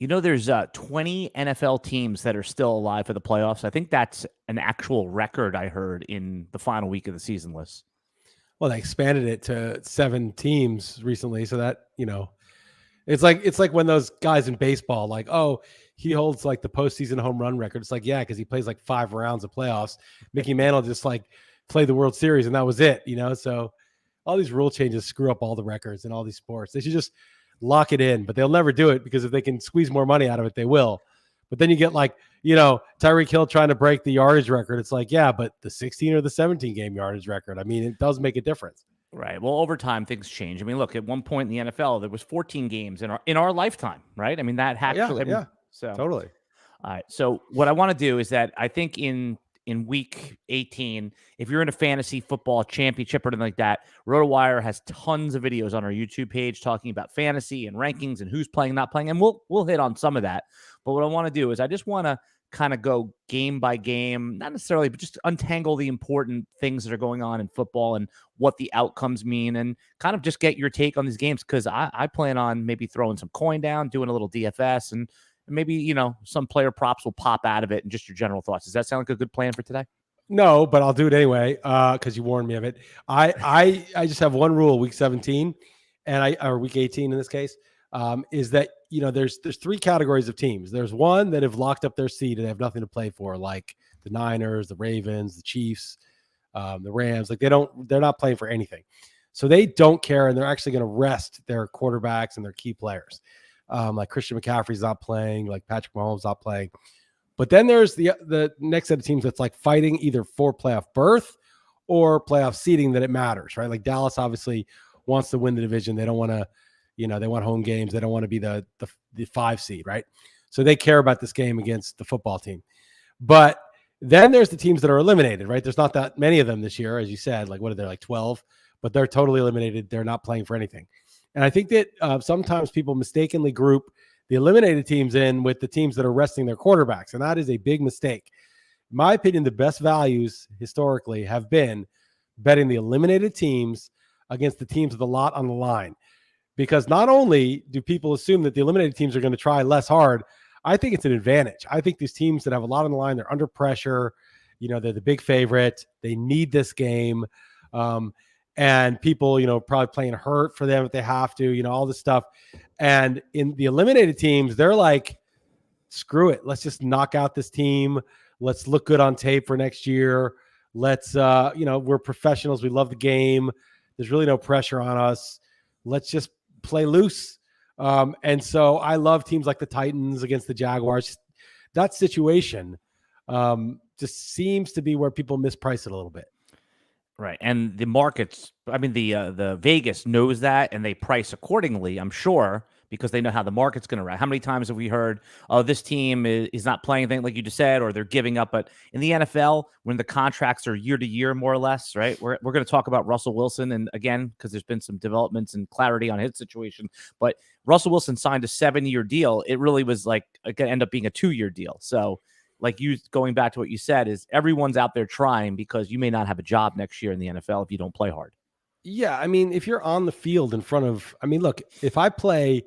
There's 20 NFL teams that are still alive for the playoffs. I think that's an actual record I heard in the final week of the season list. Well, they expanded it to 7 teams recently, so that, it's like when those guys in baseball, like, oh, he holds like the postseason home run record. It's like, yeah, because he plays like 5 rounds of playoffs. Mickey Mantle just like played the World Series and that was it, So all these rule changes screw up all the records in all these sports. They should just lock it in, but they'll never do it because if they can squeeze more money out of it, they will. But then you get like, Tyreek Hill trying to break the yardage record. It's like, yeah, but the 16 or the 17 game yardage record, I mean, it does make a difference. Right. Well, over time, things change. I mean, look, at one point in the NFL, there was 14 games in our lifetime, right? I mean, that actually, yeah, so totally. All right. So what I want to do is that I think in week 18, if you're in a fantasy football championship or anything like that, RotoWire has tons of videos on our YouTube page talking about fantasy and rankings and who's playing, not playing. And we'll hit on some of that. But what I want to do is I just want to kind of go game by game, not necessarily, but just untangle the important things that are going on in football and what the outcomes mean and kind of just get your take on these games. Because I plan on maybe throwing some coin down, doing a little DFS, and maybe, some player props will pop out of it and just your general thoughts. Does that sound like a good plan for today? No, but I'll do it anyway because you warned me of it. I just have one rule, week 17, or week 18 in this case, is that, there's 3 categories of teams. There's one that have locked up their seat and they have nothing to play for, like the Niners, the Ravens, the Chiefs, the Rams. Like they're not playing for anything. So they don't care, and they're actually going to rest their quarterbacks and their key players. Like Christian McCaffrey's not playing, like Patrick Mahomes not playing. But then there's the next set of teams that's like fighting either for playoff berth or playoff seeding that it matters, right? Like Dallas obviously wants to win the division. They don't want to, they want home games. They don't want to be the 5 seed, right? So they care about this game against the football team. But then there's the teams that are eliminated, right? There's not that many of them this year, as you said. Like, what are there, like 12? But they're totally eliminated. They're not playing for anything. And I think that sometimes people mistakenly group the eliminated teams in with the teams that are resting their quarterbacks. And that is a big mistake. In my opinion, the best values historically have been betting the eliminated teams against the teams with a lot on the line. Because not only do people assume that the eliminated teams are going to try less hard, I think it's an advantage. I think these teams that have a lot on the line, they're under pressure. They're the big favorite. They need this game. And people, probably playing hurt for them if they have to, all this stuff. And in the eliminated teams, they're like, screw it. Let's just knock out this team. Let's look good on tape for next year. Let's, we're professionals. We love the game. There's really no pressure on us. Let's just play loose. And so I love teams like the Titans against the Jaguars. That situation just seems to be where people misprice it a little bit. Right. And the markets, the Vegas knows that, and they price accordingly, I'm sure, because they know how the market's going to react. How many times have we heard, oh, this team is not playing anything like you just said, or they're giving up? But in the NFL, when the contracts are year to year, more or less, right? We're going to talk about Russell Wilson. And again, because there's been some developments and clarity on his situation, but Russell Wilson signed a 7-year deal. It really was like going to end up being a 2-year deal. So like you going back to what you said is everyone's out there trying because you may not have a job next year in the NFL if you don't play hard. Yeah. I mean, if you're on the field in front of, look, if I play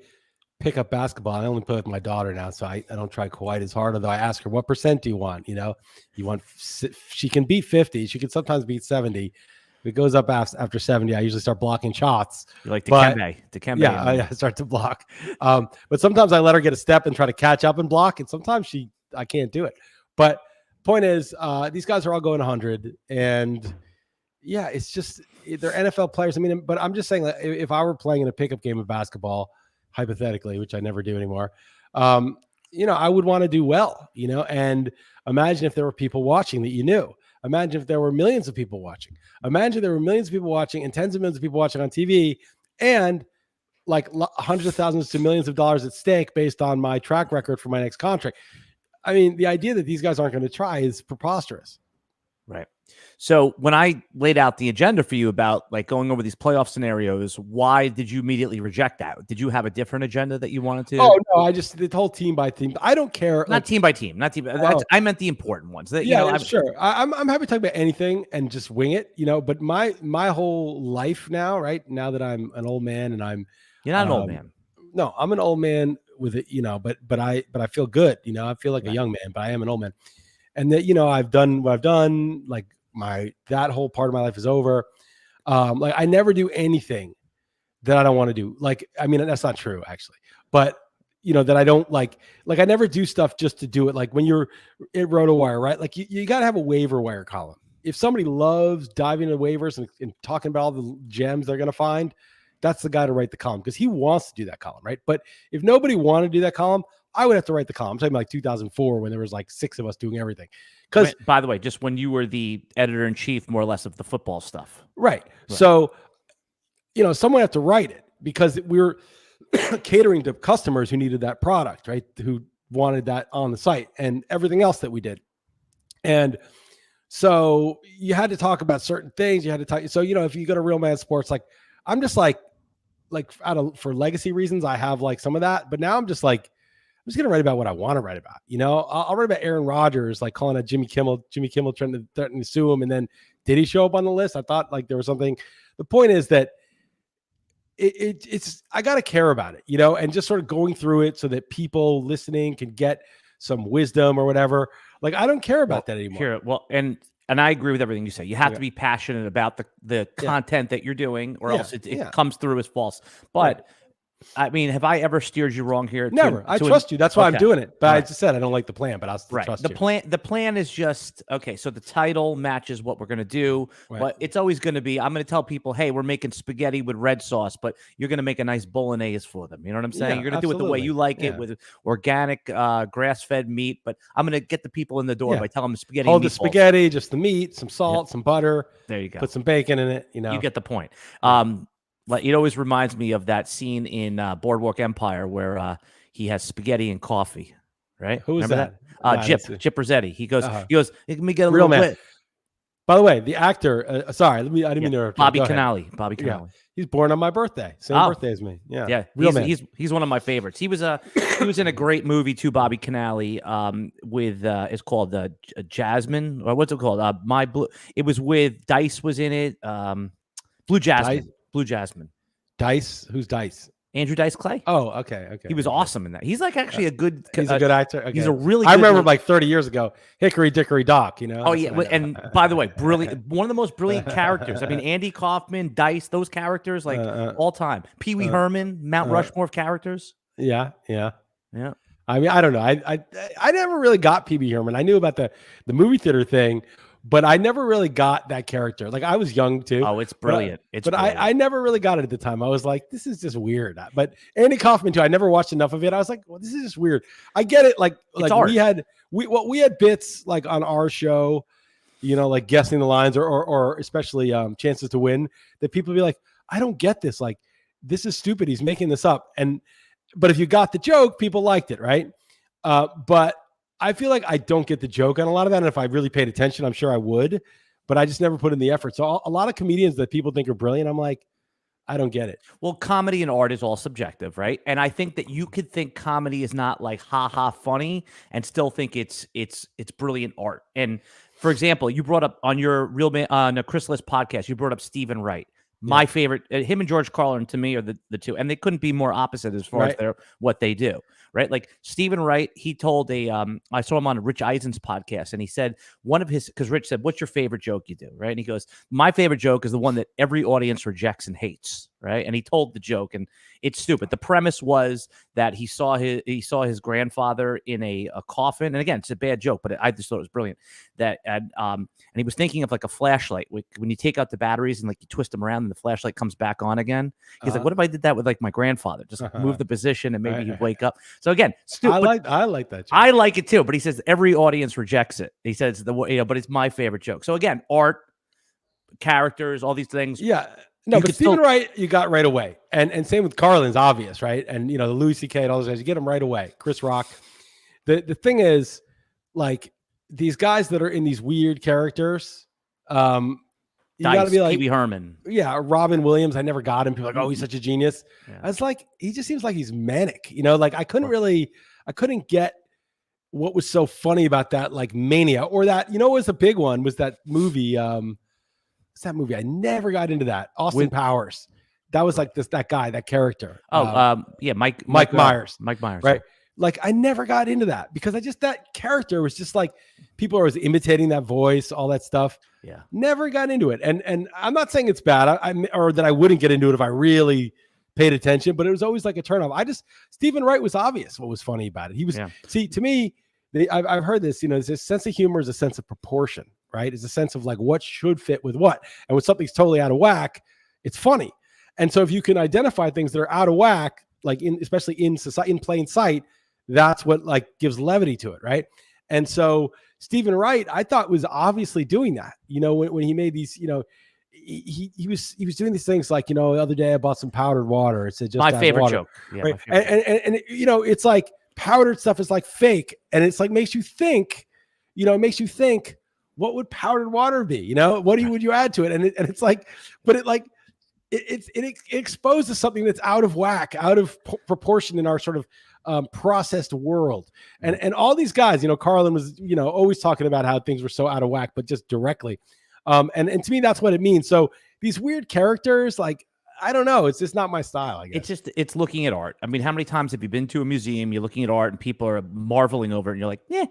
pickup basketball, I only play with my daughter now, so I don't try quite as hard, although I ask her, what percent do you want? She can beat 50. She can sometimes beat 70. If it goes up after 70, I usually start blocking shots. You're like Dikembe. Yeah, I start to block. But sometimes I let her get a step and try to catch up and block, and sometimes I can't do it. But point is, these guys are all going 100, and yeah, it's just they're NFL players. But I'm just saying, like, if I were playing in a pickup game of basketball, hypothetically, which I never do anymore, I would want to do well, and imagine if there were people watching that you knew. Imagine if there were millions of people watching. Imagine there were millions of people watching and tens of millions of people watching on TV, and like hundreds of thousands to millions of dollars at stake based on my track record for my next contract. The idea that these guys aren't going to try is preposterous. Right. So when I laid out the agenda for you about like going over these playoff scenarios, why did you immediately reject that? Did you have a different agenda that you wanted to? Oh, no, the whole team by team. I don't care. Not team by team. I meant the important ones. Sure. I'm happy to talk about anything and just wing it, but my whole life now, right now that I'm an old man and You're not an old man. No, I'm an old man with it, but I feel good. I feel like a young man, but I am an old man. And that, I've done what I've done. Like that whole part of my life is over. Like I never do anything that I don't want to do. Like, I mean, that's not true actually, but that I don't like I never do stuff just to do it. Like when you're at RotoWire, right? Like you got to have a waiver wire column. If somebody loves diving into waivers and talking about all the gems they're going to find, that's the guy to write the column because he wants to do that column, right? But if nobody wanted to do that column, I would have to write the column. I'm talking about like 2004 when there was like 6 of us doing everything. Because, by the way, just when you were the editor-in-chief, more or less, of the football stuff. Right. So, someone had to write it because we're catering to customers who needed that product, right? Who wanted that on the site and everything else that we did. And so you had to talk about certain things. You had to talk. So, if you go to Real Man Sports, like I'm just like for legacy reasons, I have like some of that, but now I'm just going to write about what I want to write about. I'll write about Aaron Rodgers, like calling out Jimmy Kimmel threatening to sue him. And then did he show up on the list? I thought like there was something. The point is that it's I got to care about it, and just sort of going through it so that people listening can get some wisdom or whatever. Like, I don't care about that anymore. Sure. Well, and I agree with everything you say. You have to be passionate about the content that you're doing, or else it comes through as false. But I mean, have I ever steered you wrong here? Never. I trust you. That's why I'm doing it. But I just said I don't like the plan, but I'll still trust you. The plan is just okay. So the title matches what we're going to do, but it's always going to be. I'm going to tell people, hey, we're making spaghetti with red sauce, but you're going to make a nice bolognese for them. You know what I'm saying? You're going to do it the way you like it, with organic, grass-fed meat. But I'm going to get the people in the door by telling them spaghetti. Hold the spaghetti, just the meat, some salt, some butter. There you go. Put some bacon in it. You get the point. Like it always reminds me of that scene in Boardwalk Empire where he has spaghetti and coffee, right? Who is that? Chip Rossetti. He goes, let me get a Real little man. bit. By the way, the actor, I didn't mean to interrupt. Bobby Canale. He's born on my birthday. Same birthday as me. Yeah. Real man. He's one of my favorites. He was in a great movie too, Bobby Canale, with it's called Jasmine, or what's it called? My Blue. It was with Dice was in it. Blue Jasmine. Dice? Blue Jasmine. Dice? Who's Dice? Andrew Dice Clay. Oh, okay. He was awesome in that. He's like actually a good. He's a good actor. Okay. He's a really. Good I remember like 30 years ago, Hickory Dickory Dock. Oh yeah, and by the way, brilliant. One of the most brilliant characters. I mean, Andy Kaufman, Dice, those characters, like all time. Pee Wee Herman, Mount Rushmore of characters. Yeah. I mean, I don't know. I never really got Pee Wee Herman. I knew about the movie theater thing, but I never really got that character. Like I was young too. Oh, it's brilliant. But I never really got it at the time. I was like, this is just weird. But Andy Kaufman too. I never watched enough of it. I was like, well, this is just weird. I get it. Like we had bits like on our show, like guessing the lines or especially chances to win, that people be like, I don't get this. Like, this is stupid. He's making this up. But if you got the joke, people liked it, right? But I feel like I don't get the joke on a lot of that. And if I really paid attention, I'm sure I would, but I just never put in the effort. So a lot of comedians that people think are brilliant, I'm like, I don't get it. Well, comedy and art is all subjective, right? And I think that you could think comedy is not like ha funny and still think it's brilliant art. And for example, you brought up on your Real Man on a Chris Liss podcast, you brought up Stephen Wright. My favorite, him and George Carlin to me are the two, and they couldn't be more opposite as far as what they do, right? Like Stephen Wright, he told I saw him on Rich Eisen's podcast, and he said because Rich said, "What's your favorite joke you do?" Right? And he goes, "My favorite joke is the one that every audience rejects and hates." Right? And he told the joke, and it's stupid. The premise was that he saw his grandfather in a coffin, and again, it's a bad joke, but I just thought it was brilliant. And he was thinking of like a flashlight when you take out the batteries and like you twist them around and the flashlight comes back on again. He's like, what if I did that with like my grandfather? Just move the position and maybe he'd wake up. So again, stupid. I like that joke. I like it too, but he says every audience rejects it. He says but it's my favorite joke. So again, art, characters, all these things. Yeah. No, but Stephen Wright, you got right away. And same with Carlin's obvious, right? And the Louis C.K. and all those guys, you get them right away. Chris Rock. The thing is, like, these guys that are in these weird characters, you got to be like Pee Wee Herman. Yeah, Robin Williams. I never got him. People are like, oh, he's such a genius. Yeah. I was like, he just seems like he's manic. Like I couldn't get what was so funny about that, like mania, or that, was a big one was that movie. What's that movie? I never got into that. Austin Powers. That was like that guy, that character. Yeah, Mike Myers. Mike Myers, right? Like I never got into that because that character was just like people are always imitating that voice, all that stuff. Yeah, never got into it, and I'm not saying it's bad, or that I wouldn't get into it if I really paid attention, but it was always like a turnoff. Stephen Wright was obvious what was funny about it. He was see to me. I've heard this. There's this sense of humor is a sense of proportion, right? It's a sense of like what should fit with what, and when something's totally out of whack, it's funny. And so if you can identify things that are out of whack, like especially in society, in plain sight, that's what like gives levity to it, right? And so Stephen Wright, I thought was obviously doing that. When he made these, he was doing these things like, the other day I bought some powdered water. It said just my favorite water, joke. Yeah, right? And it's like powdered stuff is like fake, and it's like makes you think, it makes you think, what would powdered water be? What would you add to it? And it's like, but it like. It exposes something that's out of whack, out of proportion in our sort of processed world. And all these guys, Carlin was, always talking about how things were so out of whack, but just directly. And to me, that's what it means. So these weird characters, like, I don't know. It's just not my style, I guess. It's looking at art. I mean, how many times have you been to a museum, you're looking at art and people are marveling over it and you're like, yeah.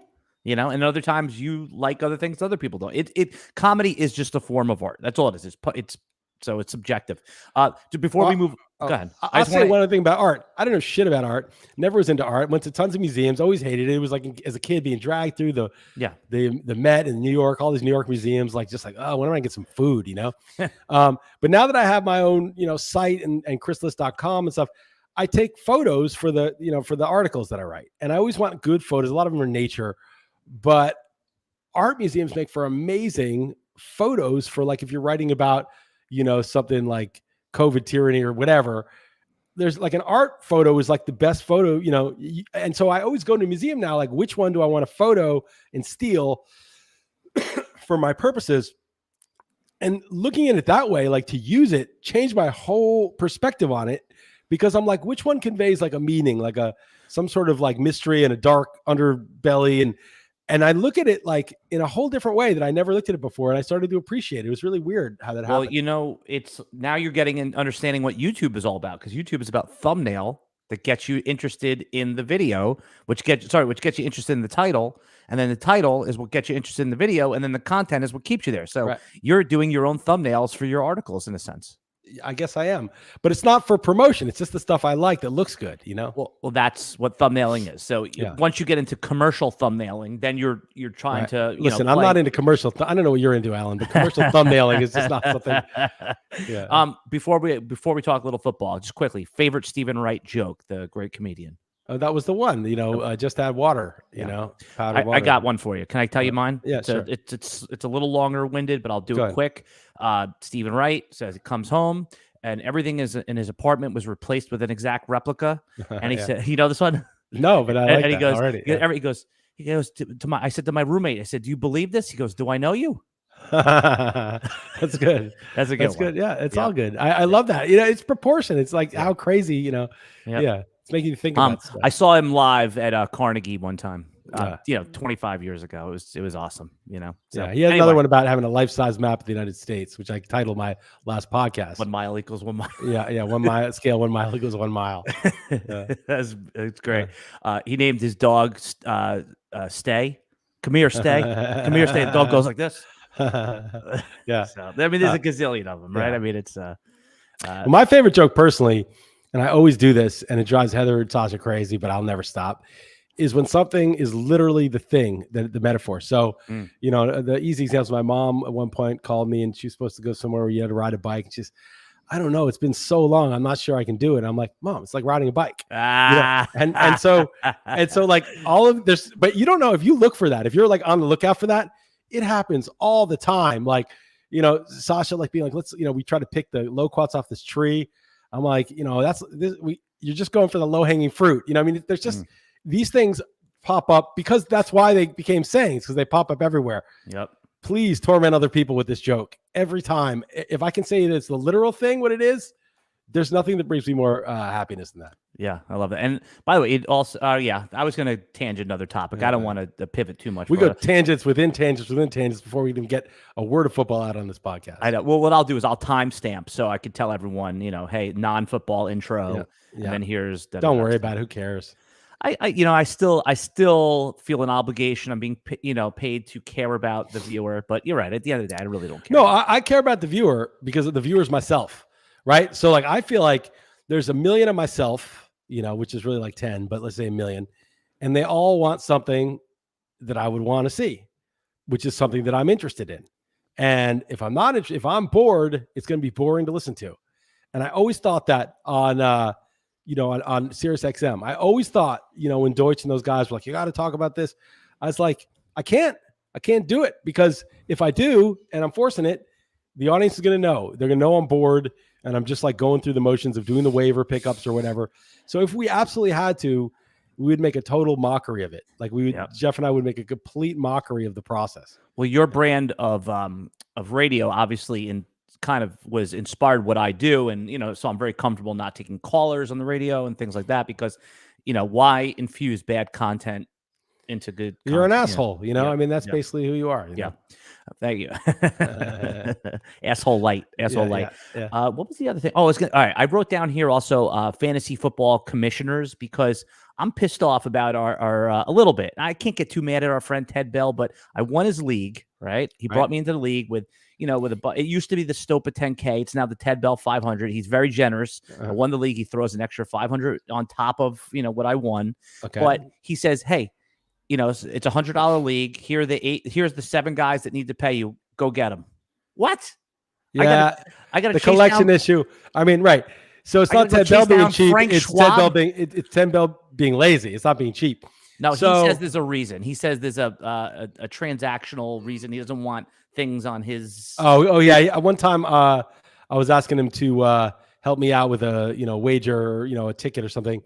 And other times you like other things other people don't. Comedy is just a form of art. That's all it is. So it's subjective. Before we move, go ahead. I'll say one other thing about art. I don't know shit about art. Never was into art. Went to tons of museums. Always hated it. It was like as a kid being dragged through the Met in New York, all these New York museums. Like just like, oh, when am I gonna get some food? But now that I have my own site and chrisliss.com and stuff, I take photos for the articles that I write, and I always want good photos. A lot of them are nature, but art museums make for amazing photos for like if you're writing about something like COVID tyranny or whatever. There's like an art photo is like the best photo, and so I always go to a museum now, like which one do I want to photo and steal for my purposes? And looking at it that way, like to use it, changed my whole perspective on it, because I'm like, which one conveys like a meaning, like some sort of like mystery and a dark underbelly, and I look at it like in a whole different way that I never looked at it before. And I started to appreciate it. It was really weird how that happened. Well, it's now you're getting and understanding what YouTube is all about, because YouTube is about thumbnail that gets you interested in the video, which gets you interested in the title. And then the title is what gets you interested in the video. And then the content is what keeps you there. So You're doing your own thumbnails for your articles in a sense. I guess I am, but it's not for promotion. It's just the stuff I like that looks good, Well, that's what thumbnailing is. So once you get into commercial thumbnailing, then you're trying to listen. I'm not into commercial. I don't know what you're into, Alan, but commercial thumbnailing is just not something. Yeah. Before we talk a little football, just quickly, favorite Stephen Wright joke, the great comedian. That was the one, just add water, powdered water. I got one for you. Can I tell you mine? Yeah, sure. It's a little longer winded, but I'll do it quick. Stephen Wright says he comes home and everything in his apartment was replaced with an exact replica. And he said, this one? No, but I like and he that goes, already. He goes I said to my roommate, I said, do you believe this? He goes, do I know you? That's good. That's a good one. Good. Yeah, it's all good. I love that. It's proportion. It's like how crazy, Yeah. It's making you think about stuff. I saw him live at Carnegie one time. 25 years ago. It was awesome. So, he had another one about having a life-size map of the United States, which I titled my last podcast. 1 mile equals 1 mile. Yeah. 1 mile scale. 1 mile equals 1 mile. It's great. He named his dog Stay. Come here, Stay. Come here, Stay. The dog goes like this. Yeah. So, I mean, there's a gazillion of them, right? I mean, it's my favorite joke personally, and I always do this, and it drives Heather and Sasha crazy, but I'll never stop, is when something is literally the thing, the metaphor. So, the easy example is my mom at one point called me and she was supposed to go somewhere where you had to ride a bike. And she's, I don't know, it's been so long, I'm not sure I can do it. And I'm like, Mom, it's like riding a bike. And so like all of this, but you don't know if you look for that, if you're like on the lookout for that, it happens all the time. Like, Sasha like being like, we try to pick the loquats off this tree. I'm like, you're just going for the low hanging fruit. I mean, there's just these things pop up because that's why they became sayings, because they pop up everywhere. Yep. Please torment other people with this joke every time. If I can say that it's the literal thing, what it is, there's nothing that brings me more happiness than that. Yeah, I love that. And by the way, it also, I was going to tangent another topic. I don't want to pivot too much. We go tangents within tangents within tangents before we even get a word of football out on this podcast. I know. Well, what I'll do is I'll timestamp so I could tell everyone, hey, non-football intro, and then here's. Don't worry about it. Who cares? I still feel an obligation. I'm being, paid to care about the viewer. But you're right. At the end of the day, I really don't care. No, I care about the viewer because the viewer is myself, right? So like, I feel like there's 1 million of myself, which is really like 10, but let's say 1 million, and they all want something that I would want to see, which is something that I'm interested in. And if I'm not, if I'm bored, it's going to be boring to listen to. And I always thought that on Sirius XM. I always thought, when Deutsch and those guys were like, you got to talk about this. I was like, I can't do it, because if I do, and I'm forcing it, the audience is going to know. They're going to know I'm bored, and I'm just like going through the motions of doing the waiver pickups or whatever. So if we absolutely had to, we would make a total mockery of it. Like Jeff and I would make a complete mockery of the process. Well, your brand of radio obviously kind of was inspired what I do. And, so I'm very comfortable not taking callers on the radio and things like that, because, why infuse bad content into good content? You're an asshole, I mean, that's basically who you are. Yeah. Thank you. Asshole light. Yeah. What was the other thing? Oh, all right. I wrote down here also fantasy football commissioners, because I'm pissed off about our a little bit. I can't get too mad at our friend Ted Bell, but I won his league, right? He brought me into the league with, it used to be the Stopa 10K. It's now the Ted Bell 500. He's very generous. I won the league. He throws an extra 500 on top of, what I won. Okay. But he says, hey, it's $100 league. Here's the 7 guys that need to pay you. Go get them. What? Yeah, I got the collection issue. I mean, right. So it's not Ted Bell being cheap. It's Ted Bell being lazy. It's not being cheap. No, he says there's a reason. He says there's a transactional reason. He doesn't want things on his. Oh yeah. One time, I was asking him to help me out with a wager, a ticket or something.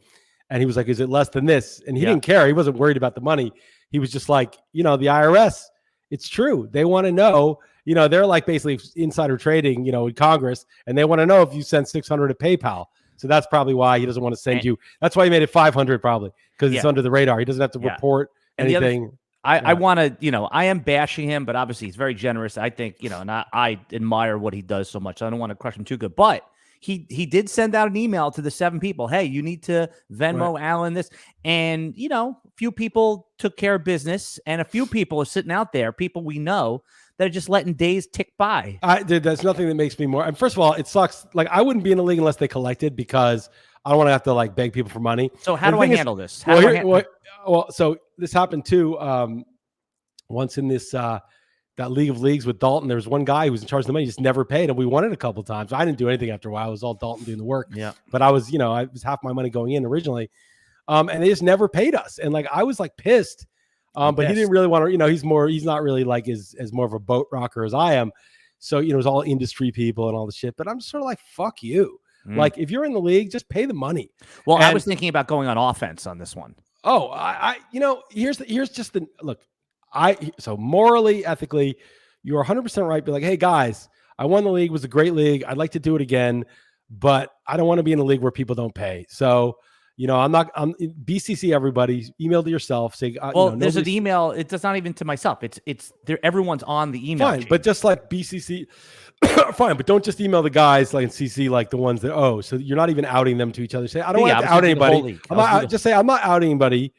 And he was like, is it less than this? And he didn't care. He wasn't worried about the money. He was just like, the IRS, it's true. They want to know, they're like basically insider trading, in Congress. And they want to know if you sent 600 to PayPal. So that's probably why he doesn't want to send you. That's why he made it 500 probably, because it's under the radar. He doesn't have to report anything. I want to, I am bashing him, but obviously he's very generous. I think, and I admire what he does so much. I don't want to crush him too good, but he did send out an email to the 7 people. Hey, you need to Venmo Alan this. And, a few people took care of business, and a few people are sitting out there, people we know, that are just letting days tick by. Dude, that's nothing that makes me more. And first of all, it sucks. Like, I wouldn't be in the league unless they collected, because I don't want to have to like beg people for money. So how do I handle this? So this happened too. Once in this, that League of Leagues with Dalton, there was one guy who was in charge of the money, just never paid, and we won it a couple of times. I didn't do anything after a while. It was all Dalton doing the work. Yeah. But I was, I was half my money going in originally. And they just never paid us. And like, I was like pissed. But he didn't really want to, he's not really like as more of a boat rocker as I am. So, it was all industry people and all the shit, but I'm just sort of like, fuck you. Like, if you're in the league, just pay the money. Well, I was thinking about going on offense on this one. Oh, here's just the look. So morally, ethically, you're 100% right. Be like, hey guys, I won the league. It was a great league. I'd like to do it again, but I don't want to be in a league where people don't pay. So, I'm BCC everybody. Email to yourself. Say, there's an email. It's not even to myself. It's there. Everyone's on the email. Fine, but just like BCC, fine, but don't just email the guys like CC like the ones that so you're not even outing them to each other. Say, I don't want to out anybody. Just say I'm not outing anybody.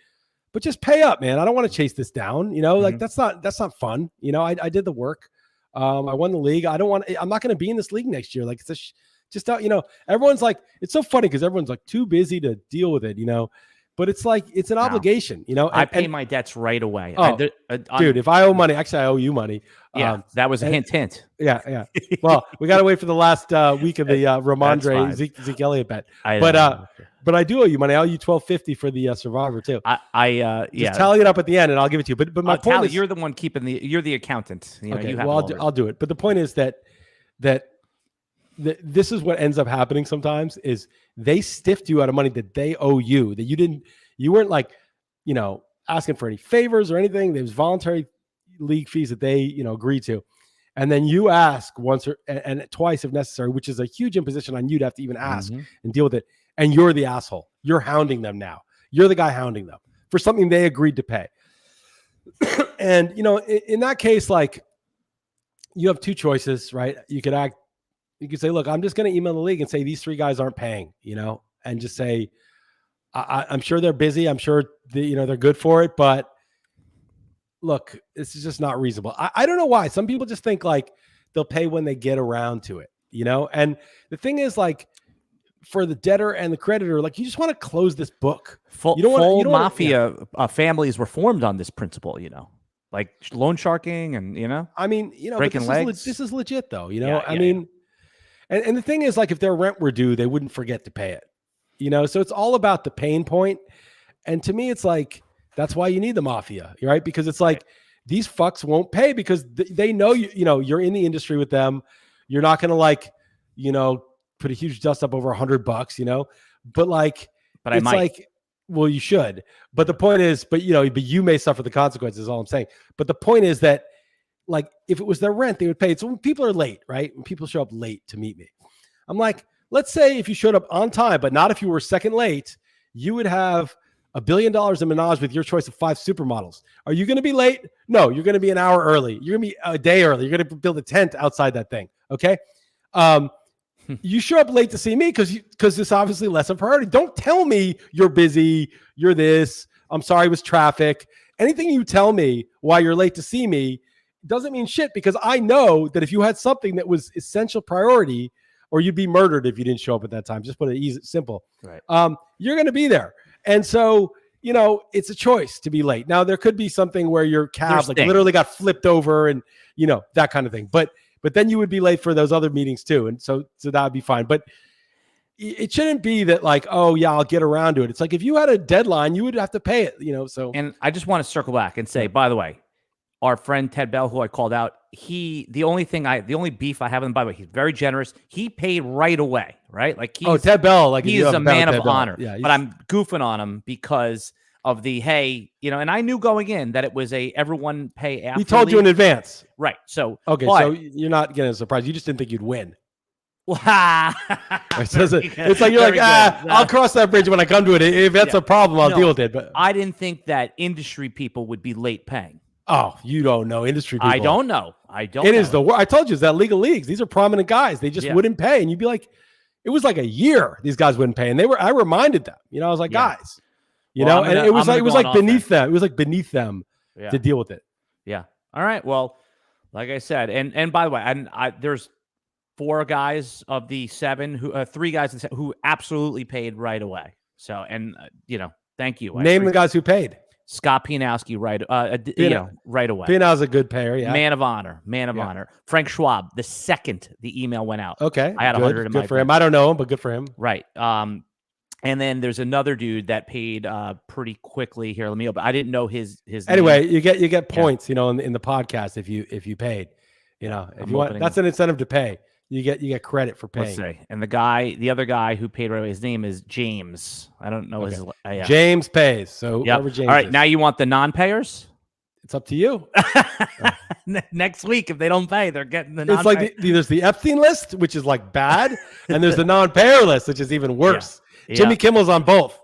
But just pay up, man. I don't want to chase this down. Like that's not fun. I did the work. I won the league. I'm not going to be in this league next year. Like it's just out, everyone's like, it's so funny because everyone's like too busy to deal with it, but it's like, it's an obligation, I pay my debts right away. Dude, if I owe money, actually I owe you money. Yeah. That was a hint. Yeah. Well, we got to wait for the last week of the Ramondre Zeke Elliott bet. But I do owe you money. I owe you $12.50 for the Survivor too. Just tally it up at the end and I'll give it to you. But my point is, you're the one you're the accountant. Okay, I'll do it. But the point is that this is what ends up happening sometimes is they stiffed you out of money that they owe you, that you weren't like, asking for any favors or anything. There was voluntary league fees that they, agreed to. and then you ask once and twice if necessary, which is a huge imposition on you to have to even ask and deal with it. And you're the asshole. You're hounding them now. You're the guy hounding them for something they agreed to pay. And, you know, in that case, like, you have two choices, right? You could say, look, I'm just going to email the league and say these three guys aren't paying, you know, and just say, I'm sure they're busy. I'm sure they're good for it, but look, this is just not reasonable. I don't know why. Some people just think like they'll pay when they get around to it, you know? And the thing is, like, for the debtor and the creditor, like, you just want to close this book. You don't mafia families were formed on this principle, you know, like loan sharking and, you know, I mean, you know, breaking legs. This is legit though, you know, I mean, and the thing is, like, if their rent were due, they wouldn't forget to pay it, you know? So it's all about the pain point. And to me, it's like, that's why you need the mafia, right? Because it's like, these fucks won't pay because they know you know, you're in the industry with them. You're not going to, like, you know, put a huge dust up over $100, you know, but like, but it's like, well, you should, but the point is, but you may suffer the consequences, is all I'm saying. But the point is that, like, if it was their rent, they would pay it. So when people are late, right? When people show up late to meet me, I'm like, let's say if you showed up on time, but not if you were second late, you would have $1 billion in menage with your choice of 5 supermodels. Are you going to be late? No, you're going to be an hour early. You're going to be a day early. You're going to build a tent outside that thing. Okay. You show up late to see me because it's obviously less of a priority. Don't tell me you're busy. You're this. I'm sorry, it was traffic. Anything you tell me why you're late to see me doesn't mean shit, because I know that if you had something that was essential priority, or you'd be murdered if you didn't show up at that time. Just put it easy, simple. Right. You're going to be there. And so, you know, it's a choice to be late. Now, there could be something where your cab literally got flipped over and, you know, that kind of thing. But then you would be late for those other meetings too. And so that would be fine. But it shouldn't be that, like, oh yeah, I'll get around to it. It's like, if you had a deadline, you would have to pay it, you know? So, and I just want to circle back and say, by the way, our friend Ted Bell, who I called out, the only beef I have with him, by the way, he's very generous. He paid right away, right? Like, Ted Bell, like, he's a man of honor. Yeah, but I'm goofing on him because of the, hey, you know, and I knew going in that it was everyone pay after. He told you in advance. Right. So, okay. So you're not getting a surprise. You just didn't think you'd win. It's like, you're like, I'll cross that bridge when I come to it. If that's a problem, I'll deal with it. But I didn't think that industry people would be late paying. Oh, you don't know industry people. I don't know. It is the worst. I told you, it's that league of leagues. These are prominent guys. They just wouldn't pay. And you'd be like, it was like a year these guys wouldn't pay. And I reminded them, you know, I was like, guys, you know, and it was like beneath them. It was like beneath them to deal with it. Yeah. All right. Well, like I said, and by the way, there's 4 guys of the 7 who 3 guys who absolutely paid right away. So, and you know, thank you. Name the guys who paid. Scott Pianowski, right away. Pianow's a good payer, yeah. Man of honor. Frank Schwab, the second the email went out. Okay, I had 100 in my. Good for him. I don't know him, but good for him. Right. And then there's another dude that paid pretty quickly here. Let me open. I didn't know his Anyway, name. you get points, you know, in the podcast if you paid. You know, if you want, that's an incentive to pay. You get credit for paying. Let's see. And the other guy who paid right away, his name is James. I don't know his. James pays. So whoever James. All right, now you want the non-payers? It's up to you. Next week, if they don't pay, they're getting the non-pay. It's like there's the Epstein list, which is like bad, and there's the non-payer list, which is even worse. Yeah. Jimmy Kimmel's on both.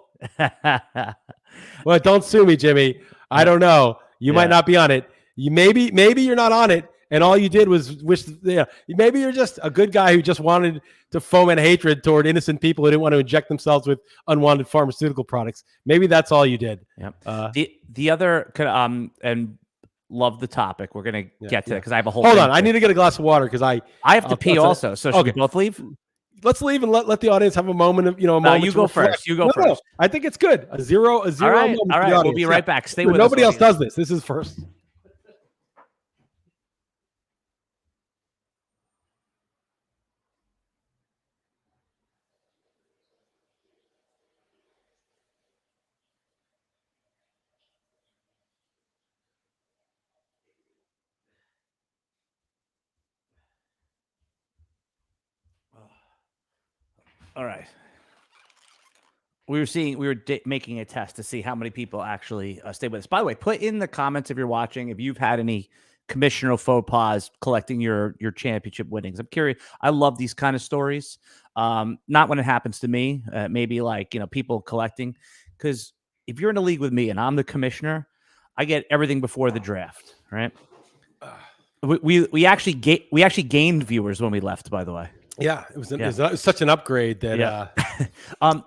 Well, don't sue me, Jimmy. I don't know. You might not be on it. You maybe you're not on it. And all you did was wish, maybe you're just a good guy who just wanted to foment hatred toward innocent people who didn't want to inject themselves with unwanted pharmaceutical products. Maybe that's all you did. Yeah. The other, and love the topic. We're going to get to it because I have a whole. Hold on. I need to get a glass of water because I have to pee also. So should we both leave? Let's leave and let the audience have a moment of, moment. You go first. You go first. No, I think it's good. A zero all right, moment. All right. We'll be right back. Stay with us. Nobody else does this. This is first. All right. We were making a test to see how many people actually stay with us. By the way, put in the comments if you're watching, if you've had any commissioner faux pas collecting your championship winnings. I'm curious. I love these kind of stories. Not when it happens to me. Maybe like, people collecting, because if you're in a league with me and I'm the commissioner, I get everything before the draft, right? We actually gained viewers when we left, by the way. Yeah, it was such an upgrade that. Someone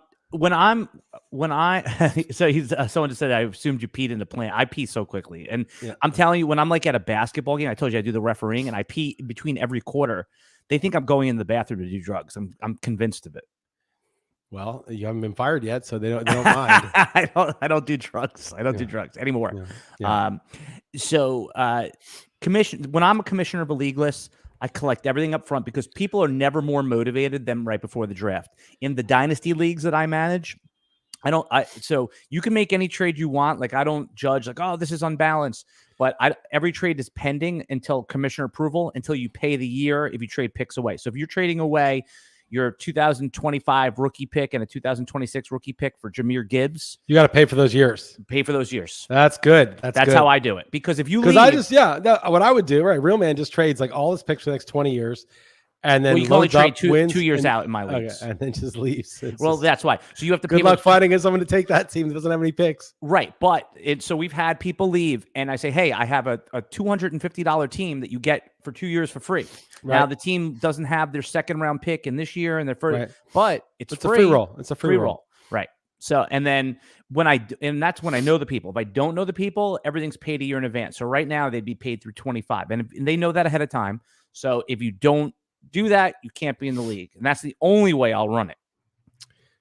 just said I assumed you peed in the plant. I pee so quickly, and I'm telling you, when I'm like at a basketball game, I told you I do the refereeing, and I pee between every quarter. They think I'm going in the bathroom to do drugs. I'm convinced of it. Well, you haven't been fired yet, so they don't mind. I don't do drugs. I don't do drugs anymore. Commission, when I'm a commissioner of a league list, I collect everything up front because people are never more motivated than right before the draft. In the dynasty leagues that I manage, so you can make any trade you want. Like, I don't judge like, oh, this is unbalanced, but every trade is pending until commissioner approval, until you pay the year if you trade picks away. So if you're trading away your 2025 rookie pick and a 2026 rookie pick for Jahmyr Gibbs, you got to pay for those years. That's good. That's good. how I do it. Because if you leave, what I would do, right? Real man just trades like all his picks for the next 20 years. And then you can only trade 2 years out in my leagues. Okay, and then just leaves. That's why. So you have to good luck finding someone to take that team that doesn't have any picks. Right. But so we've had people leave, and I say, hey, I have a $250 team that you get for 2 years for free. Right. Now the team doesn't have their second round pick in this year and their first, but it's free. A free roll. It's a free roll. Right. So, and then that's when I know the people. If I don't know the people, everything's paid a year in advance. So right now they'd be paid through 25, and they know that ahead of time. So if you don't do that, you can't be in the league, and that's the only way I'll run it.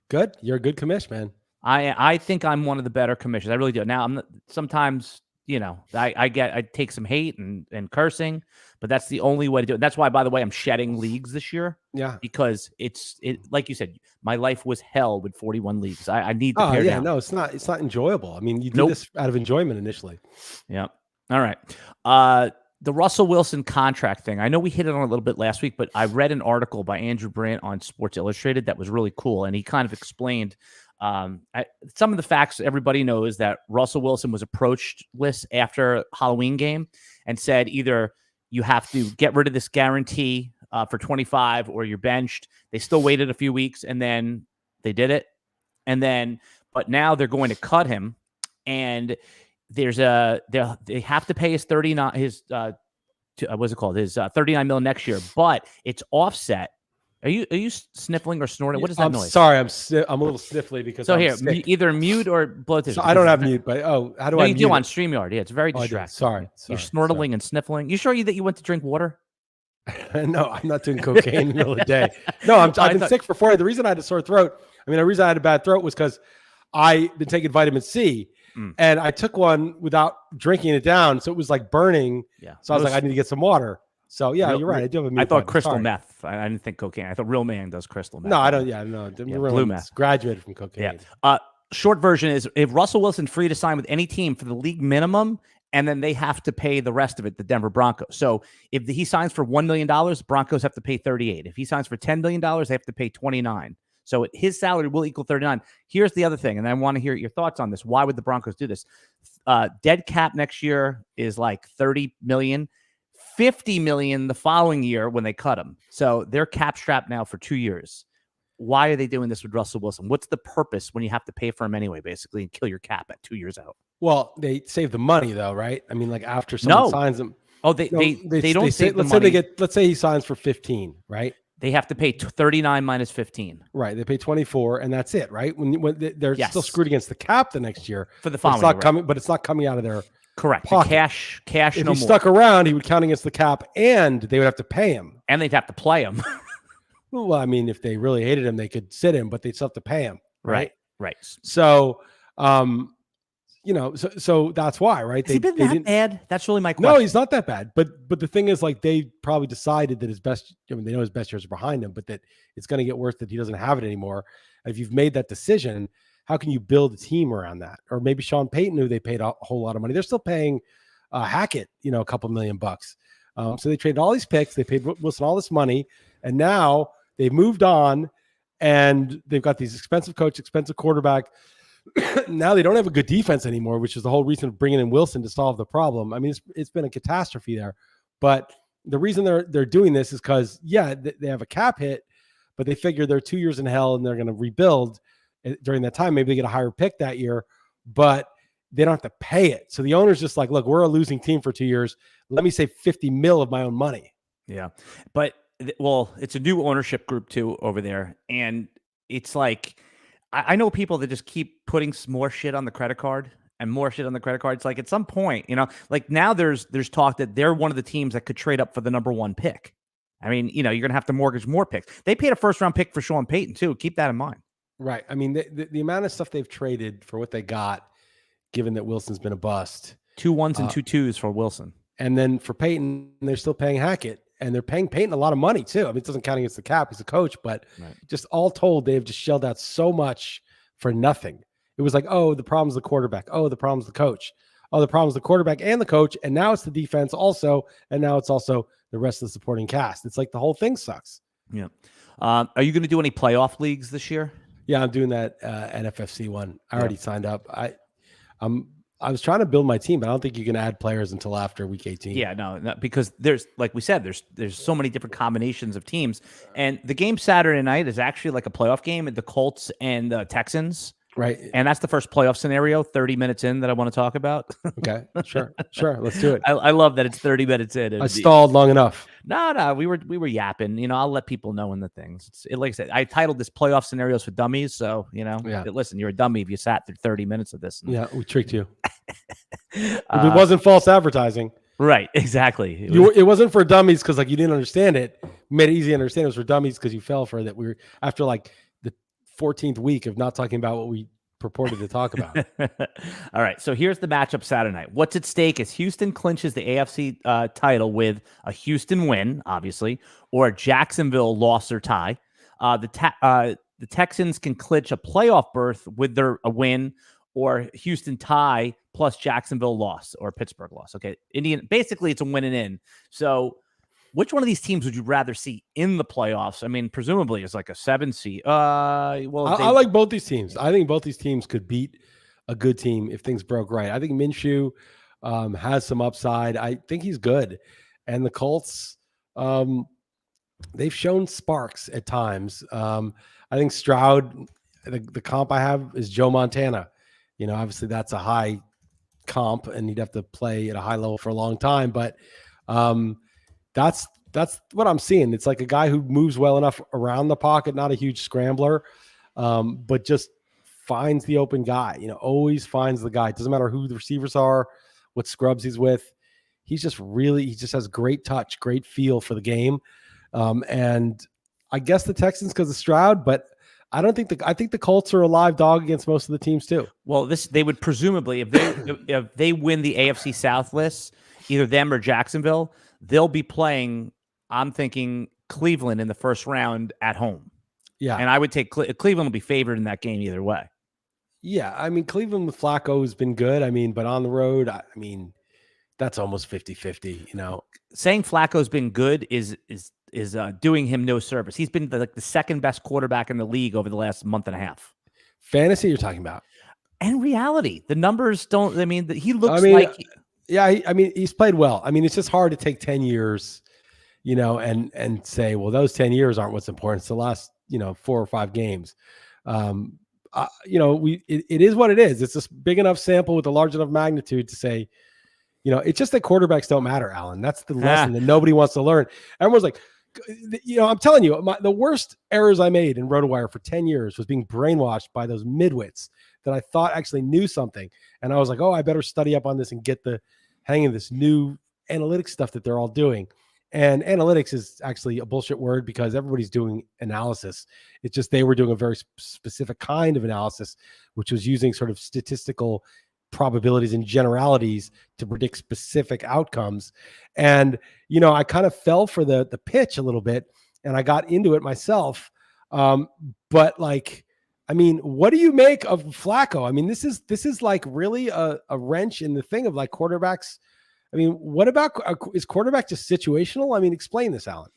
Good. You're a good commish, man. I think I'm one of the better commissioners. I really do. Now, sometimes, I take some hate and cursing, but that's the only way to do it. That's why, by the way, I'm shedding leagues this year. Yeah. Because it's like you said, my life was hell with 41 leagues. I need to pare down. No, it's not enjoyable. I mean, you do this out of enjoyment initially. Yeah. All right. The Russell Wilson contract thing. I know we hit it on a little bit last week, but I read an article by Andrew Brandt on Sports Illustrated that was really cool. And he kind of explained some of the facts everybody knows, that Russell Wilson was approached Liss after Halloween game and said, either you have to get rid of this guarantee for 25 or you're benched. They still waited a few weeks and then they did it. But now they're going to cut him, and they have to pay his 39 his what's it called, his 39 mil next year, but it's offset. Are you sniffling or snorting? What is that noise? Sorry, I'm a little sniffly because I'm sick. Either mute or blow so I don't have mute, but how do I? You mute do on StreamYard. Yeah, it's very distracting. Sorry, you're snortling and sniffling. You sure that you went to drink water? No, I'm not doing cocaine in the middle of the day. No, I've been sick for 4 days. The reason I had a sore throat, the reason I had a bad throat was because I've been taking vitamin C. And I took one without drinking it down, so it was like burning. Yeah. So I was like, I need to get some water. So you're right. I do have a. I thought crystal meth. I didn't think cocaine. I thought real man does crystal meth. No, I don't. Yeah, no. Blue meth. Graduated from cocaine. Yeah. Short version is, if Russell Wilson's free to sign with any team for the league minimum, and then they have to pay the rest of it, the Denver Broncos. So if he signs for $1 million, Broncos have to pay 38. If he signs for $10 million, they have to pay 29. So his salary will equal 39. Here's the other thing, and I want to hear your thoughts on this. Why would the Broncos do this? Dead cap next year is like $30 million, $50 million the following year when they cut him. So they're cap strapped now for 2 years. Why are they doing this with Russell Wilson? What's the purpose when you have to pay for him anyway, basically, and kill your cap at 2 years out? Well, they save the money though, right? Like after someone signs them. Oh, they don't save the money. Let's say he signs for 15, right? They have to pay 39 minus 15. Right. They pay 24, and that's it, right? When they're still screwed against the cap the next year for the following. But it's not coming out of their pocket. Cash. If he stuck around, he would count against the cap, and they would have to pay him, and they'd have to play him. Well, if they really hated him, they could sit him, but they'd still have to pay him, right? Right. So, so that's why, right? Has he been that bad? That's really my question. No, he's not that bad. But the thing is, like, they probably decided that his best, they know his best years are behind him, but that it's going to get worse, that he doesn't have it anymore. And if you've made that decision, how can you build a team around that? Or maybe Sean Payton, who they paid a whole lot of money. They're still paying Hackett, a couple $1 million. So they traded all these picks. They paid Wilson all this money. And now they've moved on, and they've got these expensive coach, expensive quarterback. Now they don't have a good defense anymore, which is the whole reason of bringing in Wilson to solve the problem. I mean, it's been a catastrophe there. But the reason they're doing this is because, yeah, they have a cap hit, but they figure they're 2 years in hell and they're going to rebuild during that time. Maybe they get a higher pick that year, but they don't have to pay it. So the owner's just like, look, we're a losing team for 2 years. Let me save 50 mil of my own money. Yeah. But, well, it's a new ownership group too over there. And it's like, I know people that just keep putting more shit on the credit card and more shit on the credit card. It's like at some point, like now there's talk that they're one of the teams that could trade up for the number 1 pick. I mean, you're going to have to mortgage more picks. They paid a first-round pick for Sean Payton too. Keep that in mind. Right. I mean, the amount of stuff they've traded for what they got, given that Wilson's been a bust. 2 1s and 2 2s for Wilson. And then for Payton, they're still paying Hackett. And they're paying Payton a lot of money too. I mean, it doesn't count against the cap. He's a coach, but just all told, they've just shelled out so much for nothing. It was like, oh, the problem's the quarterback. Oh, the problem's the coach. Oh, the problem's the quarterback and the coach. And now it's the defense also. And now it's also the rest of the supporting cast. It's like the whole thing sucks. Yeah. Are you going to do any playoff leagues this year? Yeah, I'm doing that NFFC one. I already signed up. I was trying to build my team, but I don't think you can add players until after week 18. Yeah, no, because there's, like we said, there's so many different combinations of teams. And the game Saturday night is actually like a playoff game at the Colts and the Texans. Right. And that's the first playoff scenario 30 minutes in that I want to talk about. Okay, sure. Let's do it. I love that it's 30 minutes in. I stalled long enough. No, we were yapping. I'll let people know in the things. Like I said, I titled this playoff scenarios for dummies. So, listen, you're a dummy if you sat through 30 minutes of this. Yeah, we tricked you. It wasn't false advertising. Right, exactly. It wasn't for dummies because like you didn't understand it. Made it easy to understand. It was for dummies because you fell for that. We were after like the 14th week of not talking about what we purported to talk about. All right, so here's the matchup Saturday night. What's at stake is Houston clinches the AFC title with a Houston win, obviously, or a Jacksonville loss or tie. The Texans can clinch a playoff berth with a win, or Houston tie plus Jacksonville loss or Pittsburgh loss. Okay, basically it's a win and in. So which one of these teams would you rather see in the playoffs? I mean, presumably it's like a 7 seed. I like both these teams. I think both these teams could beat a good team if things broke right. I think Minshew has some upside. I think he's good. And the Colts, they've shown sparks at times. I think Stroud, the comp I have is Joe Montana. Obviously that's a high comp and he'd have to play at a high level for a long time. But that's what I'm seeing. It's like a guy who moves well enough around the pocket, not a huge scrambler, but just finds the open guy, always finds the guy. It doesn't matter who the receivers are, what scrubs he's with. He just has great touch, great feel for the game. And I guess the Texans because of Stroud, but I think the Colts are a live dog against most of the teams too. Well, they would presumably, if they win the AFC South list, either them or Jacksonville, they'll be playing, I'm thinking, Cleveland in the first round at home. Yeah. And I would take Cleveland will be favored in that game either way. Yeah. I mean, Cleveland with Flacco has been good. I mean, but on the road, that's almost 50-50, Saying Flacco's been good is doing him no service. He's been the second best quarterback in the league over the last month and a half. Fantasy you're talking about. And reality. The numbers don't, he looks like... Yeah, he's played well. It's just hard to take 10 years, and say, well, those 10 years aren't what's important. It's the last, 4 or 5 games. It is what it is. It's a big enough sample with a large enough magnitude to say, it's just that quarterbacks don't matter, Alan. That's the lesson that nobody wants to learn. Everyone's like, I'm telling you, the worst errors I made in RotoWire for 10 years was being brainwashed by those midwits that I thought actually knew something. And I was like, oh, I better study up on this and get the hang of this new analytics stuff that they're all doing. And analytics is actually a bullshit word because everybody's doing analysis. It's just they were doing a very specific kind of analysis, which was using sort of statistical probabilities and generalities to predict specific outcomes. And, I kind of fell for the pitch a little bit and I got into it myself. But what do you make of Flacco? This is like really a wrench in the thing of like quarterbacks. What about, is quarterback just situational? Explain this, Alan.